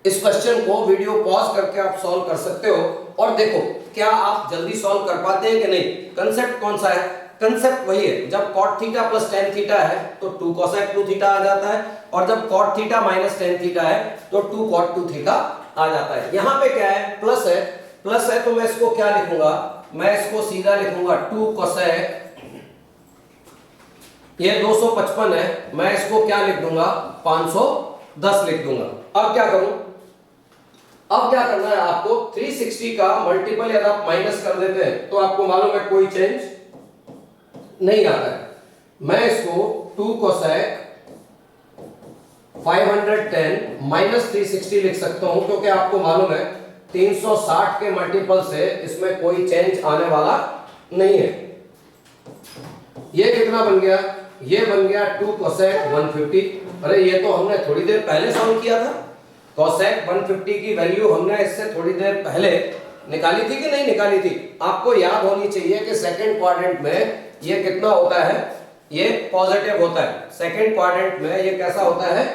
इस क्वेश्चन को वीडियो पॉज करके आप सॉल्व कर सकते हो, और देखो क्या आप जल्दी सॉल्व कर पाते हैं कि नहीं। कंसेप्ट कौन सा है? कंसेप्ट वही है, जब cot theta plus tan theta है तो 2 cosec 2 थीटा आ जाता है, और जब cot theta minus tan theta है तो 2 cot 2 थीटा आ जाता है। यहां पे क्या है? प्लस है। प्लस है तो मैं इसको क्या लिखूंगा? मैं इसको सीधा लिखूंगा 2 cosec, ये 255 है, मैं इसको क्या लिख दूंगा? 510 लिख दूंगा। अब क्या करूं? अब क्या करना है आपको? 360 का मल्टीपल यदि आप माइनस कर देते हैं तो आपको मालूम है कोई चेंज नहीं आता है। मैं इसको 2 cosec 510 माइनस 360 लिख सकता हूं, क्योंकि आपको मालूम है 360 के मल्टीपल से इसमें कोई चेंज आने वाला नहीं है। ये कितना बन गया? ये बन गया 2 कोसेक 150। अरे ये तो हमने थोड़ी देर पहले सॉल्व किया था। कोसेक 150 की वैल्यू हमने इससे थोड़ी देर पहले निकाली थी कि नहीं निकाली थी? आपको याद होनी चाहिए कि सेकंड क्वाड्रेंट में ये कितना होता है? ये पॉजिटिव होता है। सेकंड क्वाड्रेंट में ये कैसा होता है?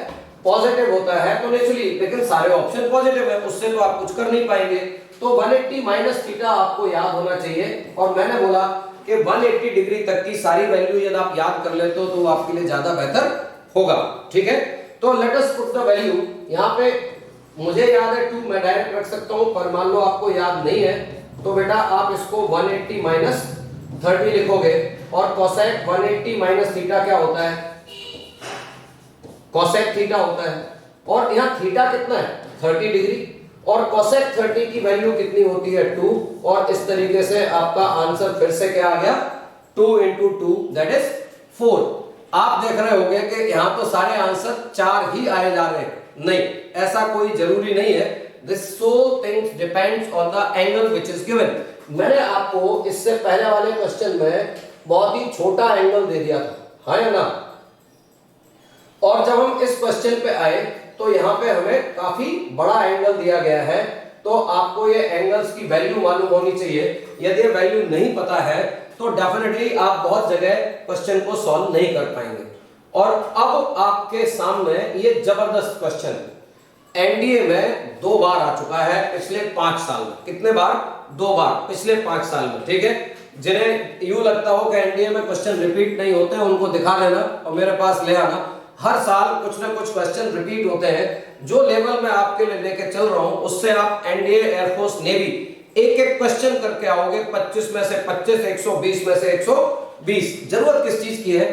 पॉजिटिव होता है। तो नेचुरली, लेकिन सारे ऑप्शन पॉजिटिव है, उससे तो आप कुछ कर नहीं पाएंगे। तो 180 माइनस थीटा आपको याद होना चाहिए। और मैंने बोला कि 180 डिग्री तक की सारी वैल्यू यदि आप याद कर लेते हो तो आपके लिए ज्यादा बेहतर होगा। ठीक है, तो let us put the value. यहाँ पे मुझे याद है 2, मैं डायरेक्ट रख सकता हूं, पर मान लो आपको याद नहीं है तो बेटा आप इसको 180 माइनस 30 लिखोगे। और कोसेक 180 माइनस थीटा क्या होता है? कोसेक थीटा होता है। और यहाँ थीटा कितना है? 30 डिग्री। और कोसेक 30 की वैल्यू कितनी होती है? 2। और इस तरीके से आपका आंसर फिर से क्या आ गया? 2 into 2 दैट इज 4। आप देख रहे होंगे कि यहां तो सारे आंसर 4 ही आए जा रहे हैं। नहीं, ऐसा कोई जरूरी नहीं है। This whole things depends on the angle which is given. मैंने आपको इससे पहले वाले क्वेश्चन में बहुत ही छोटा एंगल दे दिया था, हाँ या ना? और जब हम इस क्वेश्चन पे आए तो यहाँ पे हमें काफी बड़ा एंगल दिया गया है। तो आपको ये एंगल्स की वैल्यू मालूम होनी चाहिए। यदि ये वैल्यू नहीं पता है तो डेफिनेटली आप बहुत जगह क्वेश्चन को सॉल्व नहीं कर पाएंगे। और अब आपके सामने ये जबरदस्त क्वेश्चन एनडीए में 2 बार आ चुका है पिछले 5 साल में। कितने बार? 2 बार पिछले 5 साल में। ठीक है, जिन्हें यूं लगता हो कि एनडीए में क्वेश्चन रिपीट नहीं होते उनको दिखा देना और मेरे पास ले आना। हर साल कुछ ना कुछ क्वेश्चन रिपीट होते हैं। जो लेवल में आपके लिए लेके चल रहा हूं उससे आप एनडीए, एयरफोर्स, नेवी एक एक क्वेश्चन करके आओगे। 25 में से 25, 120 में से 120। जरूरत किस चीज की है?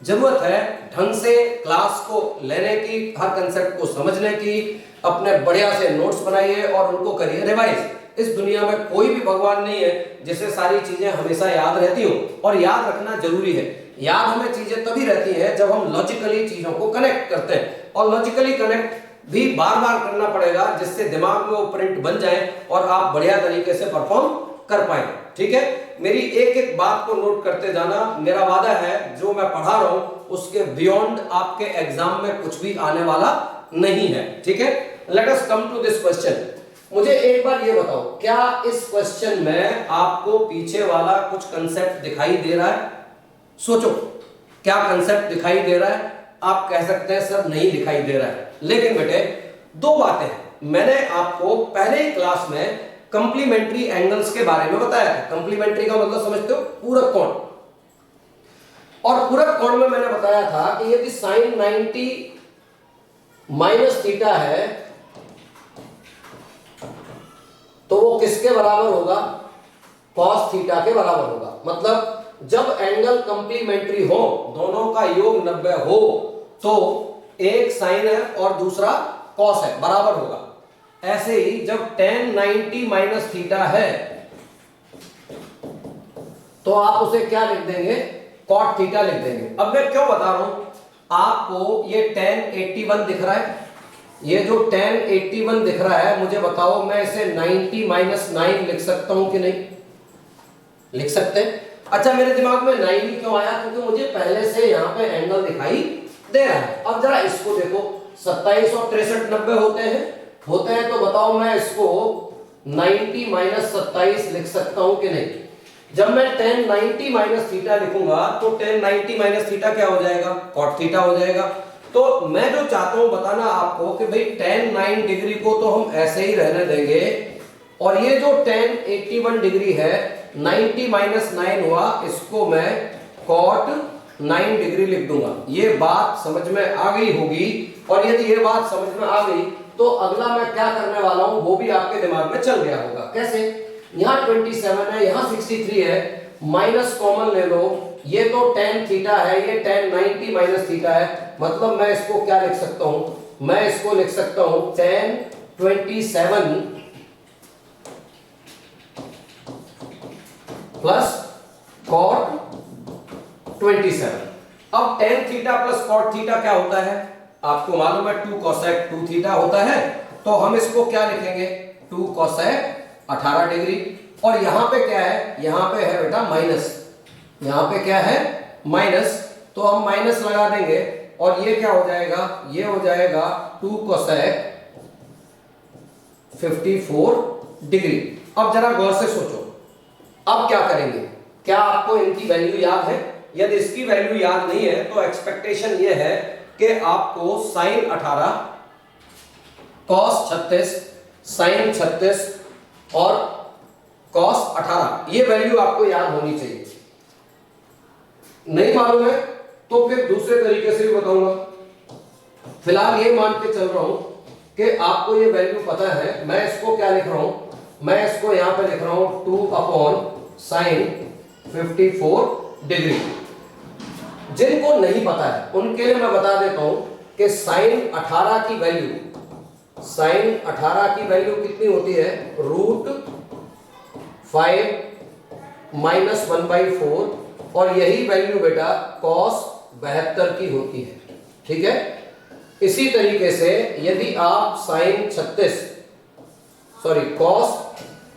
जरूरत है ढंग से क्लास को लेने की, हर कंसेप्ट को समझने की। अपने बढ़िया से नोट्स बनाइए और उनको करिए रिवाइज। इस दुनिया में कोई भी भगवान नहीं है जिसे सारी चीजें हमेशा याद रहती हो। और याद रखना जरूरी है। याद हमें चीजें तभी रहती है जब हम लॉजिकली चीजों को कनेक्ट करते हैं। और लॉजिकली कनेक्ट भी बार बार करना पड़ेगा जिससे दिमाग में वो प्रिंट बन जाए और आप बढ़िया तरीके से परफॉर्म कर पाए। ठीक है, मेरी एक एक बात को नोट करते जाना। मेरा वादा है जो मैं पढ़ा रहा हूं उसके बियॉन्ड आपके एग्जाम में कुछ भी आने वाला नहीं है। ठीक है, let us come to this question. मुझे एक बार ये बताओ, क्या इस क्वेश्चन में आपको पीछे वाला कुछ कंसेप्ट दिखाई दे रहा है? सोचो, क्या कंसेप्ट दिखाई दे रहा है? आप कह सकते हैं सर नहीं दिखाई दे रहा है। लेकिन बेटे 2 बातें हैं। मैंने आपको पहले ही क्लास में कंप्लीमेंट्री एंगल्स के बारे में बताया था। कंप्लीमेंट्री का मतलब समझते हो? पूरक कोण। और पूरक कोण में मैंने बताया था कि यदि sin 90 माइनस थीटा है तो वो किसके बराबर होगा? cos थीटा के बराबर होगा। मतलब जब एंगल कंप्लीमेंट्री हो, दोनों का योग 90 हो, तो एक साइन है और दूसरा कॉस है, बराबर होगा। ऐसे ही जब tan 90 माइनस थीटा है तो आप उसे क्या लिख देंगे? cot थीटा लिख देंगे। अब मैं क्यों बता रहा हूं आपको? ये tan 81 दिख रहा है। ये जो tan 81 दिख रहा है, मुझे बताओ मैं इसे 90 माइनस 9 लिख सकता हूं कि नहीं? लिख सकते हैं। अच्छा, मेरे दिमाग में 9 ही क्यों आया? क्योंकि मुझे पहले से यहाँ पे एंगल दिखाई दे रहा है। अब जरा इसको देखो, 27 और 63 90 होते हैं तो बताओ मैं इसको 90 माइनस 27 लिख सकता हूं कि नहीं? जब मैं tan 90 माइनस थीटा लिखूंगा तो tan 90 माइनस थीटा क्या हो जाएगा? cot थीटा हो जाएगा। तो मैं जो चाहता हूं बताना आपको कि भाई tan 9 डिग्री को तो हम ऐसे ही रहने देंगे और ये जो tan 81 डिग्री है 90 माइनस 9 हुआ, इसको मैं cot 9 डिग्री लिख दूंगा। ये बात समझ में आ गई होगी। और यदि ये बात समझ में आ गई तो अगला मैं क्या करने वाला हूं वो भी आपके दिमाग में चल गया होगा। कैसे? यहाँ 27 है, यहाँ 63 है, माइनस कॉमन ले लो। ये तो tan थीटा है, ये tan 90 माइनस थीटा है। मतलब मैं इसको क्या लिख सकता हूं? मैं इसको लिख सकता हूं tan 27 प्लस cot 27। अब tan theta plus cot theta क्या होता है? आपको मालूम है 2 cosec 2 थीटा होता है। तो हम इसको क्या लिखेंगे? 2 कोसेक 18 डिग्री। और यहां पे क्या है, यहां पे है बेटा माइनस, यहां पे क्या है माइनस, तो हम माइनस लगा देंगे और ये क्या हो जाएगा, ये हो जाएगा 2 कोसेक 54 डिग्री। अब जरा गौर से सोचो, अब क्या करेंगे, क्या आपको इनकी वैल्यू याद है? यदि इसकी वैल्यू याद नहीं है तो एक्सपेक्टेशन ये है कि आपको साइन 18 कॉस 36 साइन 36 और कॉस 18 ये वैल्यू आपको याद होनी चाहिए। नहीं मालूम है तो फिर दूसरे तरीके से भी बताऊंगा। फिलहाल ये मान के चल रहा हूं कि आपको ये वैल्यू पता है। मैं इसको क्या लिख रहा हूं, मैं इसको यहां पे लिख रहा हूं 2 अपॉन साइन 54 डिग्री। जिनको नहीं पता है उनके लिए मैं बता देता हूं कि साइन 18 की वैल्यू, साइन 18 की वैल्यू कितनी होती है, √5 माइनस 1/4, और यही वैल्यू बेटा कॉस 72 की होती है। ठीक है, इसी तरीके से यदि आप साइन 36 सॉरी कॉस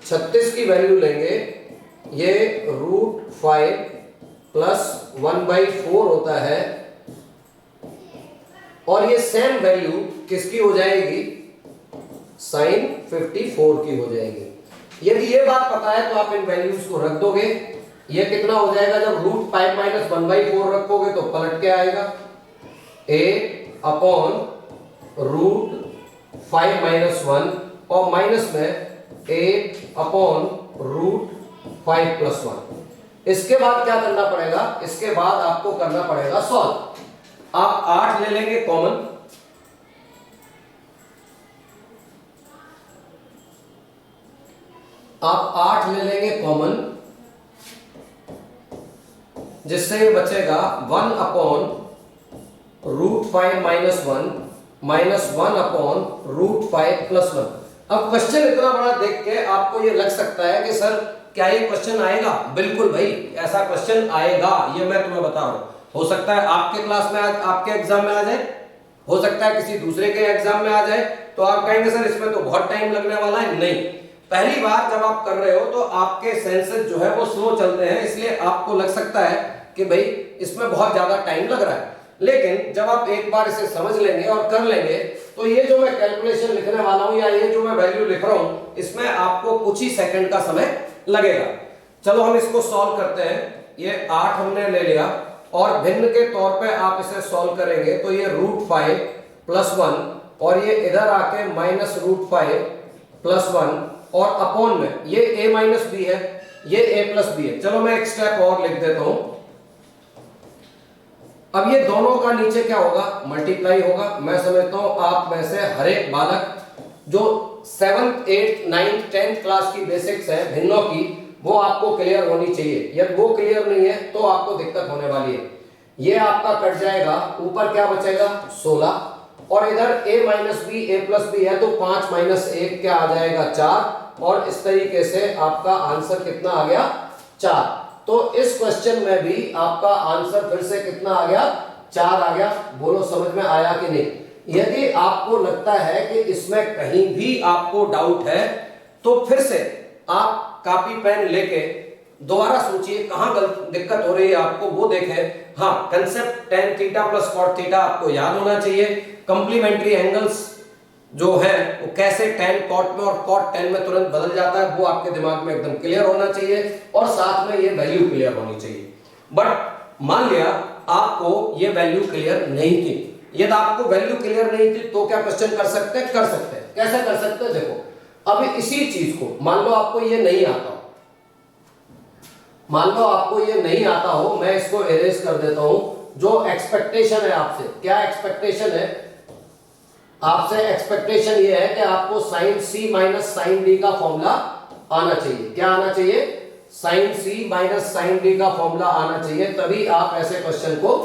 36 की वैल्यू लेंगे, ये √5 प्लस 1/4 होता है, और ये सेम वैल्यू किसकी हो जाएगी, साइन 54 की हो जाएगी। यदि ये बात पता है तो आप इन वैल्यूज को रख दोगे। ये कितना हो जाएगा, जब √5 माइनस 1/4 रखोगे तो पलट के आएगा 8 अपॉन √5 माइनस 1, और माइनस में 8 अपॉन √5 प्लस 1। इसके बाद क्या करना पड़ेगा, इसके बाद आपको करना पड़ेगा सॉल्व। आप 8 ले लेंगे कॉमन, आप 8 ले लेंगे कॉमन, जिससे ये बचेगा 1 upon √5 minus 1 minus 1 upon √5 plus 1। अब क्वेश्चन इतना बड़ा देख के आपको ये लग सकता है कि सर क्या ये क्वेश्चन आएगा? बिल्कुल भाई, ऐसा क्वेश्चन आएगा, ये मैं तुम्हें बता रहा हूं। हो सकता है आपके क्लास में आपके एग्जाम में आ जाए, हो सकता है किसी दूसरे के एग्जाम में आ जाए, तो आप कहेंगे सर इसमें तो बहुत टाइम लगने वाला है। नहीं, पहली बार जब आप कर रहे हो तो आपके सेंसेस जो है वो स्लो चलते हैं, इसलिए आपको लग सकता है कि भाई इसमें बहुत ज्यादा टाइम लग रहा है। लेकिन जब आप एक बार इसे समझ लेंगे और कर लेंगे तो ये जो मैं कैलकुलेशन लिखने वाला हूं या ये जो मैं वैल्यू लिख रहा हूं, इसमें आपको कुछ ही सेकंड का समय लगेगा। चलो हम इसको सॉल्व करते हैं। ये 8 हमने ले लिया और भिन्न के तौर पे आप इसे सॉल्व करेंगे तो ये √5 प्लस 1 और ये इधर आके माइनस √5 प्लस 1 और अपॉन में ये a माइनस बी है, ये a प्लस बी है। चलो मैं एक स्टेप और लिख देता हूं। अब ये दोनों का नीचे क्या होगा, मल्टीप्लाई होगा। मैं समझता हूं आप में से हर एक बालक जो 7th 8th 9th 10th class की बेसिक्स है भिन्नों की, वो आपको क्लियर होनी चाहिए। यदि वो क्लियर नहीं है तो आपको दिक्कत होने वाली है। ये आपका कट जाएगा, ऊपर क्या बचेगा 16, और इधर a minus B a plus B है तो 5 माइनस 1 क्या आ जाएगा 4, और इस तरीके से आपका आंसर कितना आ गया 4। तो इस क्वेश्चन में भी आपका आंसर फिर से कितना आ गया 4 आ गया। बोलो समझ में आया कि नहीं? यदि आपको लगता है कि इसमें कहीं भी आपको डाउट है तो फिर से आप कॉपी पेन लेके दोबारा सोचिए कहां गलत दिक्कत हो रही है आपको, वो देखें। हाँ, concept tan theta plus cot theta आपको याद होना चाहिए। कंप्लीमेंट्री एंगल्स जो है वो कैसे tan cot में और cot tan में तुरंत बदल जाता है, वो आपके दिमाग में एकदम क्लियर होना चाहिए, और साथ में ये वैल्यू क्लियर होनी चाहिए। बट मान लिया आपको ये वैल्यू क्लियर नहीं थी, यदि आपको वैल्यू क्लियर नहीं थी तो क्या क्वेश्चन कर सकते हैं? कर सकते हैं। कैसे कर सकते हैं? देखो, अब इसी चीज को मान लो आपको ये नहीं आता हो, मान लो आपको ये नहीं आता हो, मैं इसको इरेज कर देता हूं। जो एक्सपेक्टेशन है आपसे, क्या एक्सपेक्टेशन है आपसे? एक्सपेक्टेशन ये है कि आपको sign C minus sine d का फॉर्मूला आना चाहिए। क्या आना चाहिए? Sign C minus sine d का फॉर्मूला आना चाहिए, तभी आप ऐसे क्वेश्चन को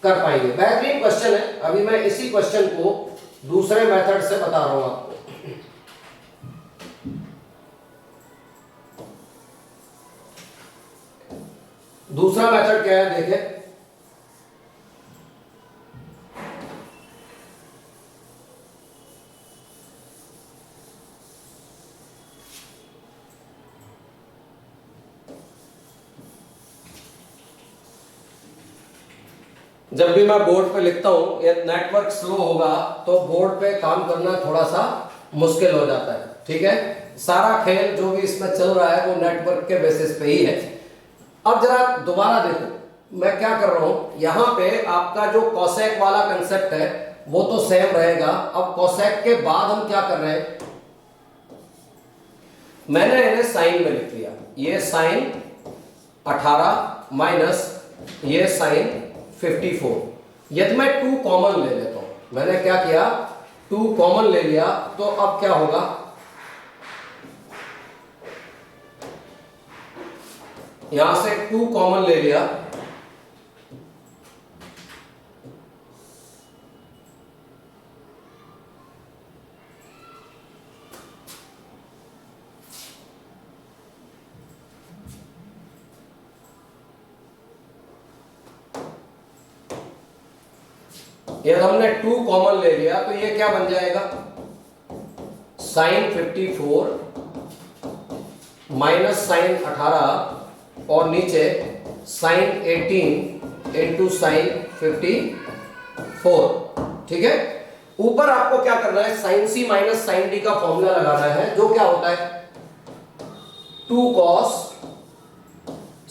कर पाएंगे। बेहतरीन क्वेश्चन है। अभी मैं इसी क्वेश्चन को दूसरे मेथड से बता रहा हूं आपको। दूसरा मेथड क्या है देखें। जब भी मैं बोर्ड पे लिखता हूँ या नेटवर्क स्लो होगा तो बोर्ड पे काम करना थोड़ा सा मुश्किल हो जाता है, ठीक है। सारा खेल जो भी इसमें चल रहा है वो नेटवर्क के बेसिस पे ही है। अब जरा दोबारा देखो मैं क्या कर रहा हूं, यहां पे आपका जो कोसेक वाला कंसेप्ट है वो तो सेम रहेगा। अब कोसेक के बाद हम क्या कर रहे हैं, मैंने इन्हें साइन में लिख लिया, ये साइन 18 माइनस ये साइन 54। यदि मैं 2 कॉमन ले लेता हूं, मैंने क्या किया 2 कॉमन ले लिया, तो अब क्या होगा, यहां से 2 कॉमन ले लिया, यदि हमने 2 कॉमन ले लिया तो ये क्या बन जाएगा, साइन 54 माइनस साइन 18 और नीचे साइन 18 इंटू साइन 54, ठीक है। ऊपर आपको क्या करना है, sine C minus sine d का फॉर्मूला लगाना है, जो क्या होता है 2 cos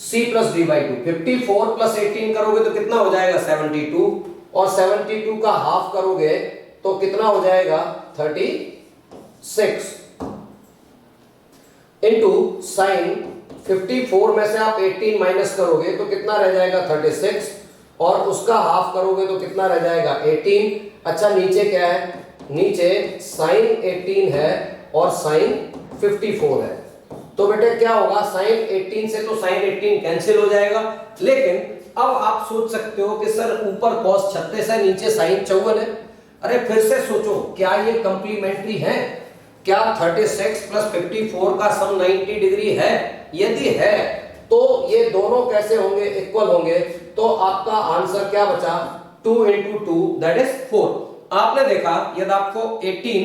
c plus D by 2। 54 plus 18 करोगे तो कितना हो जाएगा 72, और 72 का हाफ करोगे तो कितना हो जाएगा 36 इंटू साइन 54 में से आप 18 माइनस करोगे तो कितना रह जाएगा 36, और उसका हाफ करोगे तो कितना रह जाएगा 18। अच्छा नीचे क्या है, नीचे साइन 18 है और साइन 54 है, तो बेटे क्या होगा साइन 18 से तो साइन 18 कैंसिल हो जाएगा। लेकिन अब आप सोच सकते हो कि सर ऊपर cos 36 है नीचे साइन 54 है, अरे फिर से सोचो क्या ये कंप्लीमेंट्री है, क्या 36 प्लस 54 का सम 90 डिग्री है, यदि है तो ये दोनों कैसे होंगे, इक्वल होंगे। तो आपका आंसर क्या बचा 2 इंटू 2 दैट इज 4। आपने देखा यदि आपको 18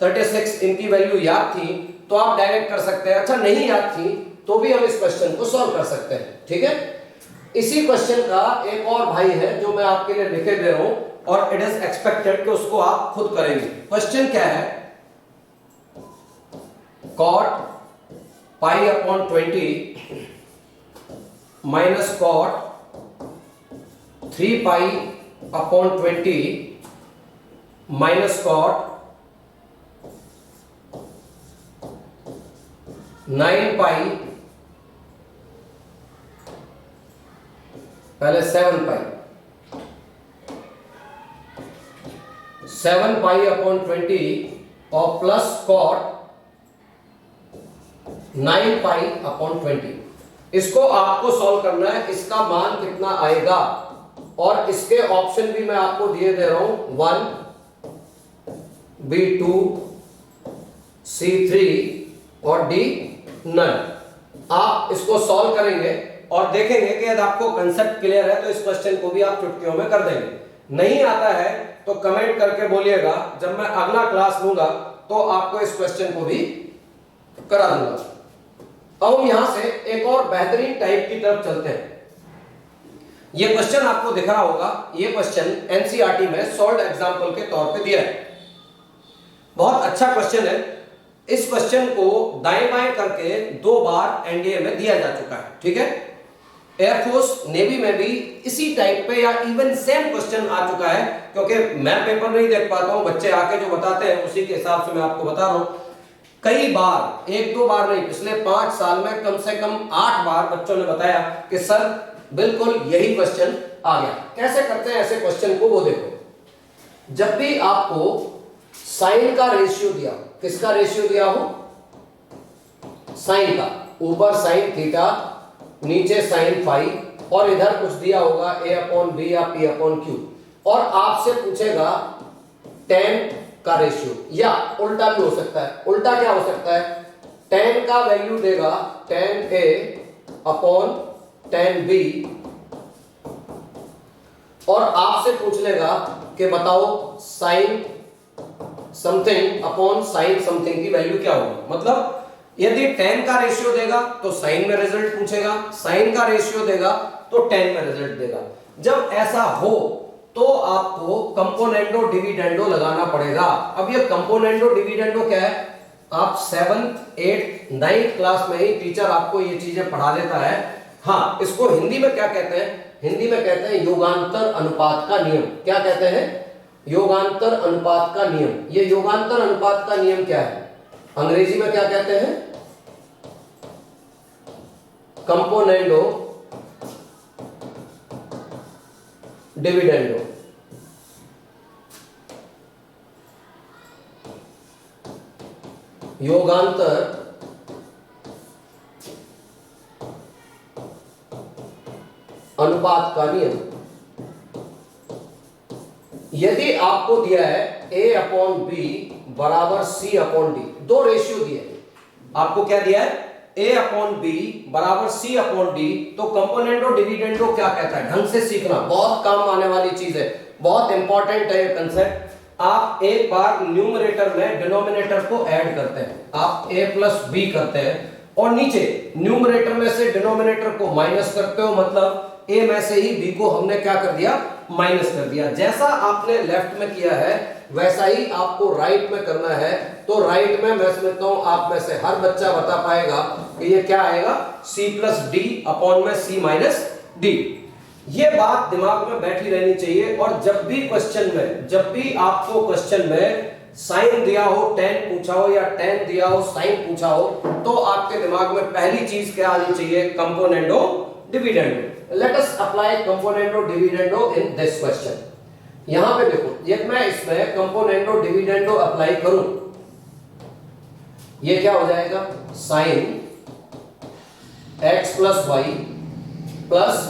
36 इनकी वैल्यू याद थी तो आप डायरेक्ट कर सकते हैं, अच्छा नहीं याद थी तो भी हम इस क्वेश्चन को सॉल्व कर सकते हैं, ठीक है। इसी क्वेश्चन का एक और भाई है जो मैं आपके लिए लिखे दे रहा हूं, और इट इज एक्सपेक्टेड कि उसको आप खुद करेंगे। क्वेश्चन क्या है, cot pi upon 20 minus cot 3 pi upon 20 minus cot 9 पाई, पहले 7 पाई, 7 पाई अपॉन 20 और प्लस cot 9 पाई अपॉन 20। इसको आपको सॉल्व करना है, इसका मान कितना आएगा, और इसके ऑप्शन भी मैं आपको दिए दे रहा हूं 1, B2, C3 और D नन। आप इसको सॉल्व करेंगे और देखेंगे कि यदि आपको कंसेप्ट क्लियर है तो इस क्वेश्चन को भी आप चुटकियों में कर देंगे। नहीं आता है तो कमेंट करके बोलिएगा, जब मैं अगला क्लास लूंगा तो आपको इस क्वेश्चन को भी करा दूंगा। अब हम यहां से एक और बेहतरीन टाइप की तरफ चलते हैं। यह क्वेश्चन आपको दिख रहा होगा, यह क्वेश्चन एनसीईआरटी में सॉल्व्ड एग्जांपल के तौर पे दिया है। बहुत अच्छा क्वेश्चन है। इस क्वेश्चन को दाएं बाएं करके 2 बार एनडीए में दिया जा चुका है, ठीक है। एयरफोर्स नेवी में भी इसी टाइप पे या इवन सेम क्वेश्चन आ चुका है, क्योंकि मैं पेपर नहीं देख पाता हूं, बच्चे आके जो बताते हैं उसी के हिसाब से मैं आपको बता रहा हूं। कई बार, 1-2 बार नहीं, पिछले 5 साल में कम से कम 8 बार बच्चों ने बताया कि सर बिल्कुल यही क्वेश्चन आ गया। कैसे करते हैं ऐसे क्वेश्चन को वो देखो। जब भी आपको साइन का रेशियो दिया, किसका रेशियो दिया हो, साइन का, ऊपर साइन थीटा नीचे साइन फाई, और इधर कुछ दिया होगा a अपॉन बी या p अपॉन क्यू, और आपसे पूछेगा tan का रेशियो, या उल्टा भी हो सकता है। उल्टा क्या हो सकता है, tan का वैल्यू देगा tan a अपॉन tan b, और आपसे पूछ लेगा कि बताओ sine something upon sine something की वैल्यू क्या होगी। मतलब यदि tan का रेशियो देगा तो साइन में रिजल्ट पूछेगा, साइन का रेशियो देगा तो tan में रिजल्ट देगा। जब ऐसा हो तो आपको कंपोनेंडो डिविडेंडो लगाना पड़ेगा। अब ये कंपोनेंडो डिविडेंडो क्या है, आप 7th 8th 9th क्लास में ही टीचर आपको ये चीजें पढ़ा लेता है। हाँ, इसको हिंदी में क्या कहते हैं, हिंदी में कहते हैं योगांतर अनुपात का नियम। क्या कहते हैं, योगांतर अनुपात का नियम। ये योगांतर अनुपात का नियम क्या है, अंग्रेजी में क्या कहते हैं, कंपोनेंडो डिविडेंडो। योगांतर अनुपात का नियम। यदि आपको दिया है A/B बराबर C/D, दो रेशियो दिए हैं, आपको क्या दिया है A/B बराबर C/D, तो कंपोनेंडो डिविडेंडो क्या कहता है, ढंग से सीखना, बहुत काम आने वाली चीज है, बहुत इंपॉर्टेंट है ये कंसेप्ट। आप एक बार न्यूमरेटर में डिनोमिनेटर को ऐड करते हैं, आप A+B करते हैं और नीचे न्यूमरेटर में से डिनोमिनेटर को माइनस करते हो, मतलब A में से ही B को हमने क्या कर दिया, माइनस कर दिया। जैसा आपने लेफ्ट में किया है वैसा ही आपको राइट में करना है। तो राइट में मैं समझता हूं आप में से हर बच्चा बता पाएगा कि ये क्या आएगा, C+D अपॉन में C-D। ये बात दिमाग में बैठी रहनी चाहिए। और जब भी क्वेश्चन में, जब भी आपको क्वेश्चन में साइन दिया हो, tan पूछा हो या tan दिया हो, साइन पूछा हो, तो आपके दिमाग में पहली चीज क्या आनी चाहिए, componendo dividendo. Let us apply componendo dividendo in this question। यहां पे देखो, ये मैं इसमें कंपोनेंडो डिविडेंडो अप्लाई करूं, ये क्या हो जाएगा, sine x plus Y plus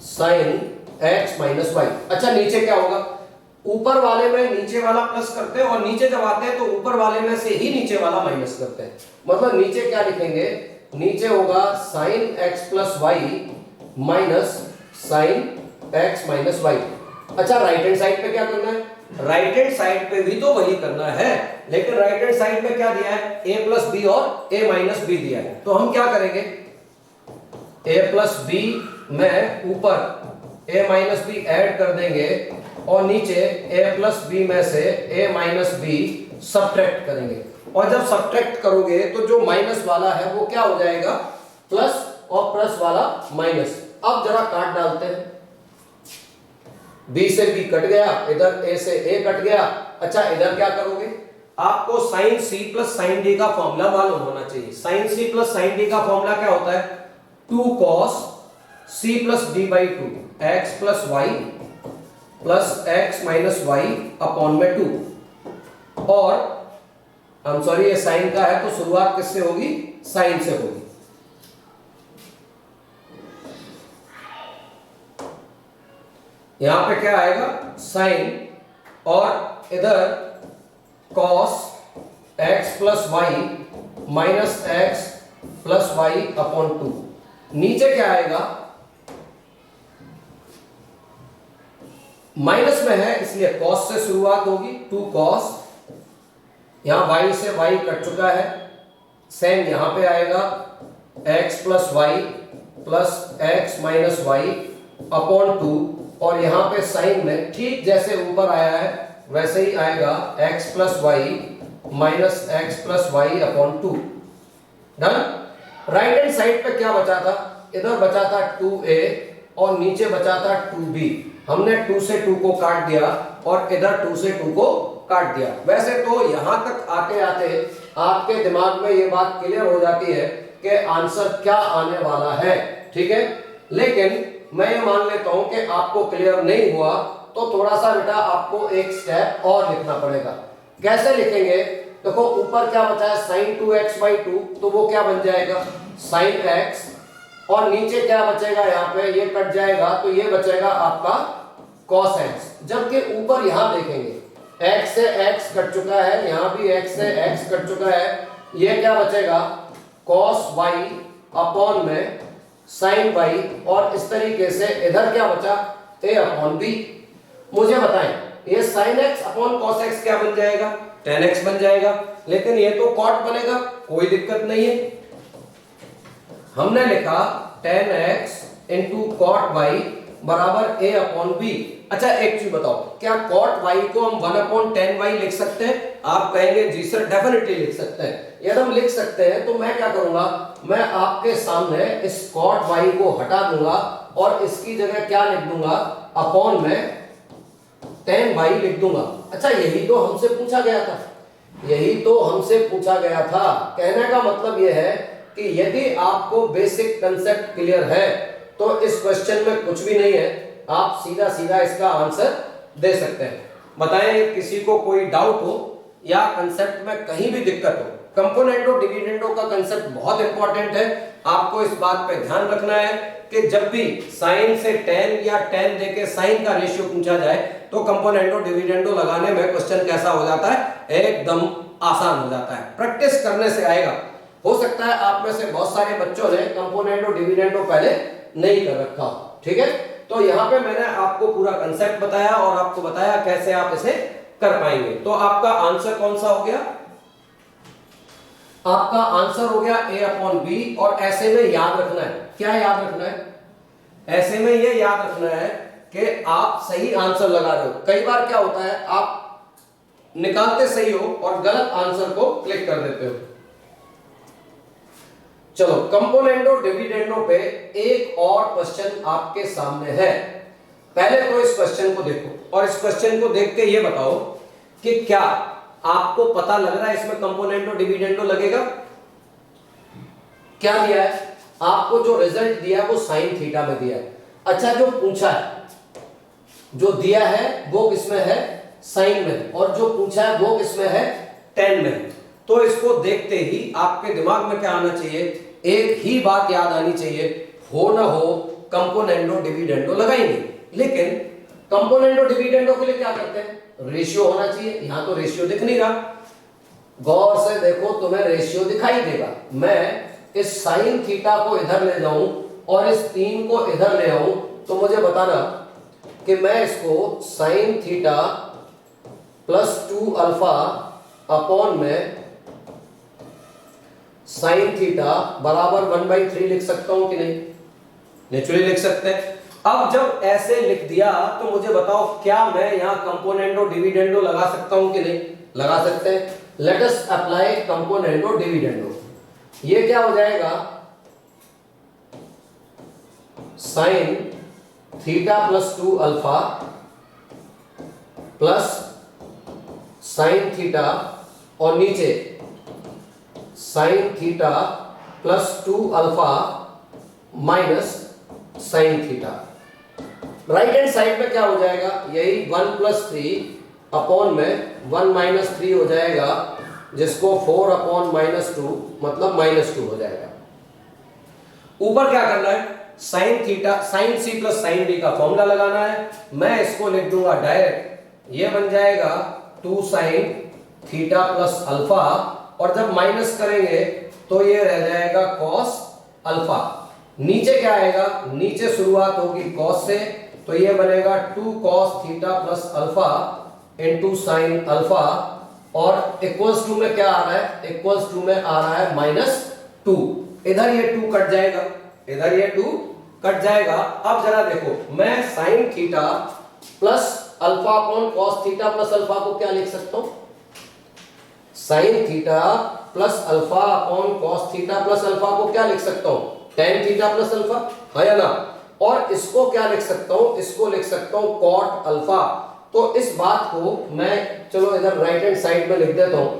sine x minus Y. अच्छा, नीचे क्या होगा, ऊपर वाले में नीचे वाला प्लस करते हैं और नीचे जब आते हैं तो ऊपर वाले में से ही नीचे वाला माइनस करते हैं। मतलब नीचे क्या लिखेंगे, नीचे होगा sine x plus Y minus sine x minus Y. अच्छा, राइट हैंड साइड पे क्या करना है, राइट हैंड साइड पे भी तो वही करना है, लेकिन राइट हैंड साइड में क्या दिया है, a प्लस बी और a माइनस बी दिया है। तो हम क्या करेंगे, a प्लस बी में ऊपर a माइनस बी ऐड कर देंगे और नीचे a प्लस बी में से a माइनस बी सब्ट्रैक्ट करेंगे। और जब सब्ट्रैक्ट करोगे तो जो माइनस वाला है वो क्या हो जाएगा, प्लस, और प्लस वाला माइनस। अब जरा काट डालते हैं, b से b कट गया, इधर a से a कट गया। अच्छा, इधर क्या करोगे, आपको sine c plus sine d का फॉर्मूला मालूम होना चाहिए। Sine c plus sine d का फॉर्मूला क्या होता है, 2 cos c plus d by 2 x plus Y plus x minus y upon में 2। और हम सॉरी, ये साइन का है तो शुरुआत किससे होगी, साइन से होगी। यहां पे क्या आएगा, साइन, और इधर cos x plus Y minus x plus y upon 2। नीचे क्या आएगा, माइनस में है इसलिए cos से शुरुआत होगी, 2 cos, यहां y से y कट चुका है, सेम यहां पे आएगा x plus Y plus x minus y upon 2। और यहां पे साइन में ठीक जैसे ऊपर आया है वैसे ही आएगा x plus Y minus x plus y upon 2। Done. Right hand side पे क्या बचा था, इधर बचा था 2a और नीचे बचा था 2b। हमने 2 से 2 को काट दिया और इधर 2 से 2 को काट दिया। वैसे तो यहां तक आते आते आपके दिमाग में ये बात क्लियर हो जाती है कि आंसर क्या आने वाला है, ठीक है। लेकिन मैं ये मान लेता हूं कि आपको क्लियर नहीं हुआ तो थोड़ा सा बेटा आपको एक स्टेप और लिखना पड़ेगा। कैसे लिखेंगे, देखो ऊपर क्या बचा है, साइन 2x बाई 2, तो वो क्या बन जाएगा, साइन x, और नीचे क्या बचेगा, यहाँ पे ये कट जाएगा तो ये बचेगा आपका cos x। जबकि ऊपर यहां देखेंगे x से x कट चुका है, यहां भी x से x कट चुका है, ये क्या बचेगा cos y अपॉन में sin y, और इस तरीके से इधर क्या बचा a अपॉन b। मुझे बताएं ये sin x upon cos x क्या बन जाएगा, tan x बन जाएगा, लेकिन ये तो cot बनेगा, कोई दिक्कत नहीं है। हमने लिखा tan x into cot y बराबर ए अपॉन बी। अच्छा एक चीज बताओ, क्या कॉट वाई को हम 1/10 वाई लिख सकते हैं? आप कहेंगे जी सर डेफिनेटली लिख सकते हैं। यदि हम लिख सकते हैं तो मैं क्या करूंगा, मैं आपके सामने इस कॉट वाई को हटा दूंगा और इसकी जगह क्या लिख दूंगा, अपॉन में 10 वाई लिख दूंगा। अच्छा यही तो हमसे पूछा गया था, यही तो हमसे पूछा गया था। कहने का मतलब यह है कि यदि आपको बेसिक कंसेप्ट क्लियर है तो इस क्वेश्चन में कुछ भी नहीं है, आप सीधा सीधा इसका आंसर दे सकते हैं। बताएं किसी को कोई डाउट हो या कंसेप्ट में कहीं भी दिक्कत हो। कंपोनेंटो डिविडेंडो का कंसेप्ट बहुत इंपॉर्टेंट है, आपको इस बात पे ध्यान रखना है कि जब भी साइन से टेन या टेन देके साइन का रेशियो पूछा जाए तो कंपोनेंटो डिविडेंडो लगाने में क्वेश्चन कैसा हो जाता है, एकदम आसान हो जाता है। प्रैक्टिस करने से आएगा। हो सकता है आप में से बहुत सारे बच्चों ने कंपोनेंटो डिविडेंडो पहले नहीं कर रखा, ठीक है। तो यहां पे मैंने आपको पूरा कंसेप्ट बताया और आपको बताया कैसे आप इसे कर पाएंगे। तो आपका आंसर कौन सा हो गया, आपका आंसर हो गया ए अपॉन बी। और ऐसे में याद रखना है, क्या याद रखना है, ऐसे में ये याद रखना है कि आप सही आंसर लगा रहे हो। कई बार क्या होता है, आप निकालते सही हो और गलत आंसर को क्लिक कर देते हो। चलो कंपोनेंटो डिविडेंडो पे एक और क्वेश्चन आपके सामने है। पहले तो इस क्वेश्चन को देखो और इस क्वेश्चन को देख के ये बताओ कि क्या आपको पता लग रहा है इसमें कंपोनेंटो डिविडेंडो लगेगा। क्या दिया है आपको, जो रिजल्ट दिया है वो साइन थीटा में दिया है। अच्छा जो पूछा है, जो दिया है वो किसमें है, साइन में, और जो पूछा है वो किसमें है, टेन में। तो इसको देखते ही आपके दिमाग में क्या आना चाहिए, एक ही बात याद आनी चाहिए, हो ना हो कंपोनेंटो डिविडेंडो लगाएंगे। लेकिन कंपोनेंटो डिविडेंडो के लिए क्या करते हैं, रेशियो होना चाहिए। यहां तो रेशियो दिख नहीं रहा, गौर से देखो तुम्हें रेशियो दिखाई देगा। मैं इस साइन थीटा को इधर ले जाऊं और इस 3 को इधर ले आऊं तो मुझे बताना कि मैं इसको sine theta plus 2 alpha upon में साइन थीटा बराबर 1/3 लिख सकता हूं कि नहीं, नेचुरली लिख सकते हैं। अब जब ऐसे लिख दिया तो मुझे बताओ क्या मैं यहां कंपोनेंटो डिविडेंडो लगा सकता हूं कि नहीं, लगा सकते हैं। Let us apply कंपोनेंटो dividendo. ये क्या हो जाएगा, sine theta plus 2 alpha plus sine theta और नीचे sine theta plus 2 alpha minus sine theta. Right hand side में क्या हो जाएगा, यही 1 + 3 अपॉन में 1 - 3 हो जाएगा, जिसको 4 अपॉन -2 मतलब -2 हो जाएगा। ऊपर क्या करना है, sine theta sine c plus sine d का फॉर्मूला लगाना है। मैं इसको लिख दूंगा डायरेक्ट, ये बन जाएगा 2 साइन थीटा प्लस अल्फा, और जब माइनस करेंगे तो ये रह जाएगा कॉस अल्फा। नीचे क्या आएगा, नीचे शुरुआत होगी कॉस से, तो ये बनेगा 2 cos theta plus alpha into sine alpha, और इक्वल्स टू में क्या आ रहा है, इक्वल्स टू में आ रहा है -2। इधर ये 2 कट जाएगा, इधर ये 2 कट जाएगा। अब जरा देखो, मैं sine theta plus alpha upon cos theta plus alpha को क्या लिख सकता हूं, sine theta plus alpha upon cos theta plus alpha को क्या लिख सकता हूं, टेन थीटा प्लस अल्फा, है या ना। और इसको क्या लिख सकता हूं, इसको लिख सकता हूं कॉट अल्फा। तो इस बात को मैं चलो इधर राइट हैंड साइड में लिख देता हूं,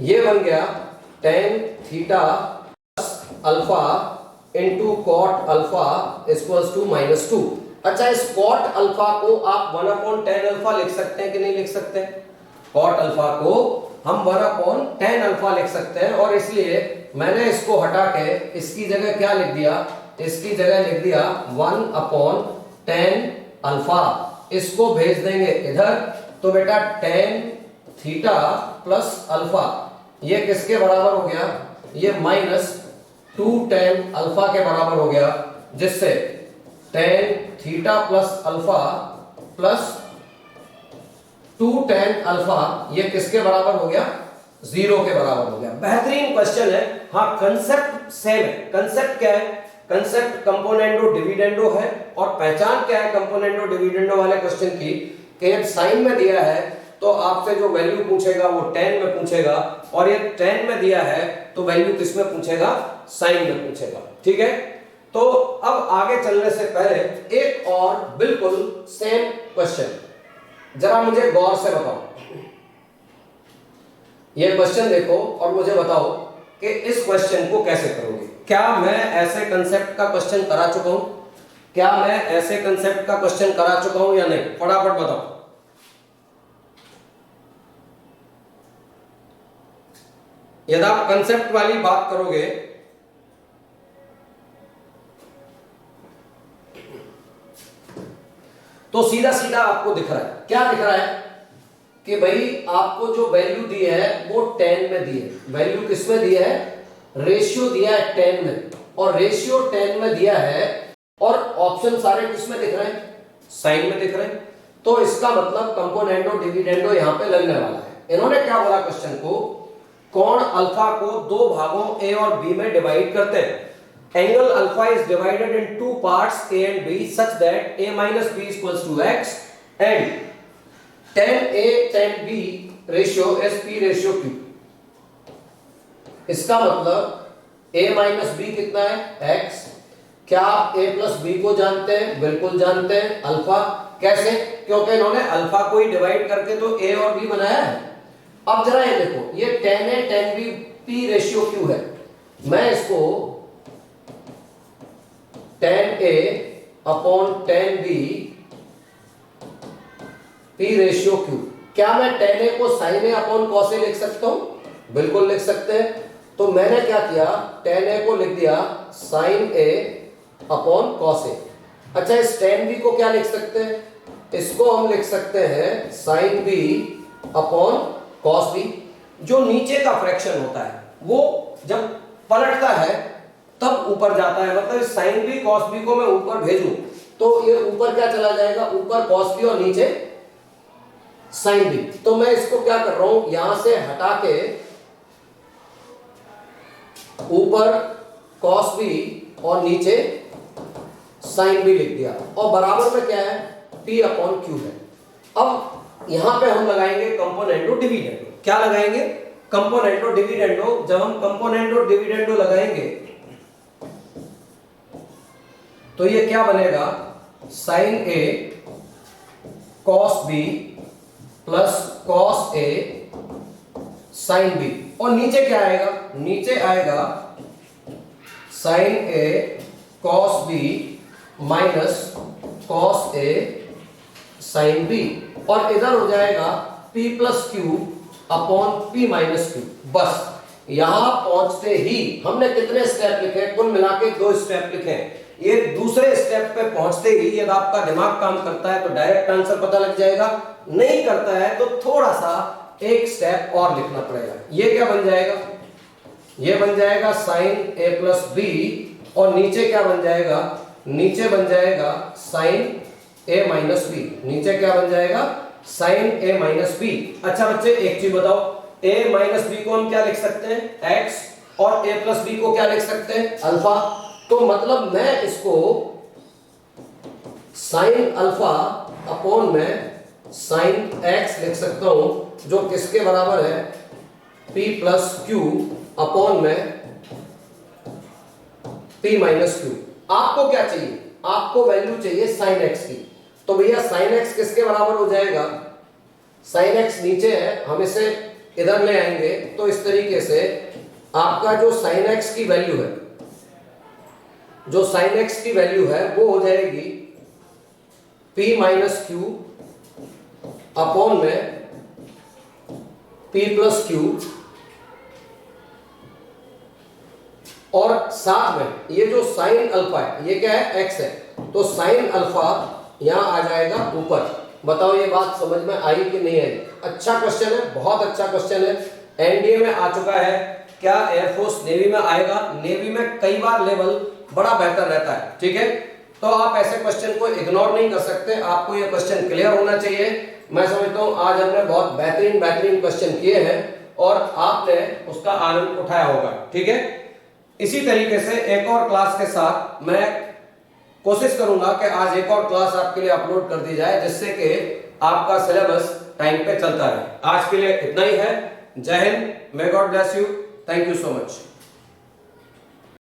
ये बन गया tan theta plus alpha into cot alpha equals to -2। अच्छा इस कॉट अल्फा को आप 1/10 अल्फा लिख सकते हैं कि नहीं लिख सकते हैं, कॉट अल्फा को हम 1/10 अल्फा लिख सकते हैं। और इसलिए मैंने इसको हटा के इसकी जगह क्या लिख दिया, इसकी जगह लिख दिया 1/10 अल्फा। इसको भेज देंगे इधर, तो बेटा टेन थीटा प्लस अल्फा ये किसके बराबर हो गया, ये -2 टेन अल्फा के बराबर हो गया, जिससे ten theta plus alpha plus 2 tan alpha ये किसके बराबर हो गया, 0 के बराबर हो गया। बेहतरीन क्वेश्चन है। हाँ, कंसेप्ट सेम है। कंसेप्ट क्या है? कंसेप्ट कंपोनेंडो डिविडेंडो है, और पहचान क्या है कंपोनेंडो डिविडेंडो वाले क्वेश्चन की कि जब साइन में दिया है तो आपसे जो वैल्यू पूछेगा वो tan में पूछेगा, और ये tan में दिया है तो वैल्यू किस में पूछेगा? साइन में पूछेगा। ठीक है, तो अब आगे चलने से पहले एक और बिल्कुल सेम क्वेश्चन जरा मुझे गौर से बताओ। ये क्वेश्चन देखो और मुझे बताओ कि इस क्वेश्चन को कैसे करोगे। क्या मैं ऐसे कंसेप्ट का क्वेश्चन करा चुका हूं? क्या मैं ऐसे कंसेप्ट का क्वेश्चन करा चुका हूं या नहीं? फटाफट बताओ। यदि आप कंसेप्ट वाली बात करोगे तो सीधा सीधा आपको दिख रहा है। क्या दिख रहा है कि भाई आपको जो वैल्यू दी है वो tan में दी है। वैल्यू किस में दी है? रेशियो दिया है tan में, और रेशियो tan में दिया है, और ऑप्शन सारे किस में दिख रहे हैं? साइन में दिख रहे हैं। तो इसका मतलब कंपोनेंडो डिविडेंडो यहां पे लगने वाला है। इन्होंने क्या बोला क्वेश्चन को? कोण अल्फा को दो भागों ए और बी में डिवाइड करते हैं। Angle alpha is divided in two parts A and B such that A minus B is equals to X and tan A tan B ratio is P ratio Q। इसका मतलब A minus B कितना है? X। क्या आप A plus B को जानते हैं? बिल्कुल जानते हैं। अल्फा कैसे? क्योंकि इन्होंने अल्फा को ही डिवाइड करके तो A और B बनाया है। अब जरा ये देखो, ये tan A tan B P ratio Q है। मैं इसको tan A अपॉन tan B P ratio Q, क्या मैं tan A को sin A upon cos A लिख सकता हूं? बिल्कुल लिख सकते हैं। तो मैंने क्या किया? tan A को लिख दिया sin A upon cos A। अच्छा, इस tan B को क्या लिख सकते हैं? इसको हम लिख सकते हैं sin B upon cos B। जो नीचे का फ्रैक्शन होता है वो जब पलटता है तब ऊपर जाता है। मतलब sin B cos B को मैं ऊपर भेजूं तो ये ऊपर क्या चला जाएगा? ऊपर cos B और नीचे sin B। तो मैं इसको क्या कर रहा हूं? यहां से हटा के ऊपर cos B और नीचे sin B लिख दिया, और बराबर में क्या है? P अपॉन Q है। अब यहां पे हम लगाएंगे कंपोनेंडो डिविडेंडो। क्या लगाएंगे? Componendo dividendo. जब हम कंपोनेंडो डिविडेंडो लगाएंगे तो ये क्या बनेगा? sin A cos B plus cos A sin B, और नीचे क्या आएगा? नीचे आएगा sin A cos B minus cos A sin B, और इधर हो जाएगा P plus Q upon P minus Q। बस यहां पहुंचते ही हमने कितने स्टेप लिखे? कुल मिला के 2 स्टेप लिखे। ये दूसरे स्टेप पे पहुंचते ही यदि आपका दिमाग काम करता है तो डायरेक्ट आंसर पता लग जाएगा, नहीं करता है तो थोड़ा सा एक स्टेप और लिखना पड़ेगा। ये क्या बन जाएगा? ये बन जाएगा sin A प्लस B, और नीचे क्या बन जाएगा? नीचे बन जाएगा sin A माइनस B। नीचे क्या बन जाएगा? sin A minus B। अच्छा बच्चे, एक चीज बताओ, A माइनस B को हम क्या लिख सकते हैं? X, और A प्लस B को क्या लिख सकते हैं? अल्फा। तो मतलब मैं इसको sin अल्फा अपॉन में sin x लिख सकता हूं, जो किसके बराबर है? P प्लस Q अपॉन में P माइनस Q। आपको क्या चाहिए? आपको वैल्यू चाहिए sin x की। तो भैया sin x किसके बराबर हो जाएगा? sin x नीचे है, हम इसे इधर ले आएंगे तो इस तरीके से आपका जो sin x की वैल्यू है, जो sin x की वैल्यू है वो हो जाएगी P माइनस Q अपॉन में P प्लस Q, और साथ में ये जो sin अल्फा है ये क्या है? x है। तो sin अल्फा यहां आ जाएगा ऊपर। बताओ ये बात समझ में आई कि नहीं आई? अच्छा क्वेश्चन है, बहुत अच्छा क्वेश्चन है। एनडीए में आ चुका है। क्या एयरफोर्स नेवी में आएगा? नेवी में कई बार लेवल बड़ा बेहतर रहता है। ठीक है, तो आप ऐसे क्वेश्चन को इग्नोर नहीं कर सकते, आपको ये क्वेश्चन क्लियर होना चाहिए। मैं समझता हूं आज हमने बहुत बेहतरीन क्वेश्चन किए हैं, और आपने उसका आनंद उठाया होगा। ठीक है, इसी तरीके से एक और क्लास के साथ मैं कोशिश करूंगा कि आज एक और क्लास आपके लिए अपलोड कर दी जाए, जिससे कि आपका सिलेबस टाइम पे चलता रहे। आज के लिए इतना ही है। जय Hind, may God bless you, thank you so much.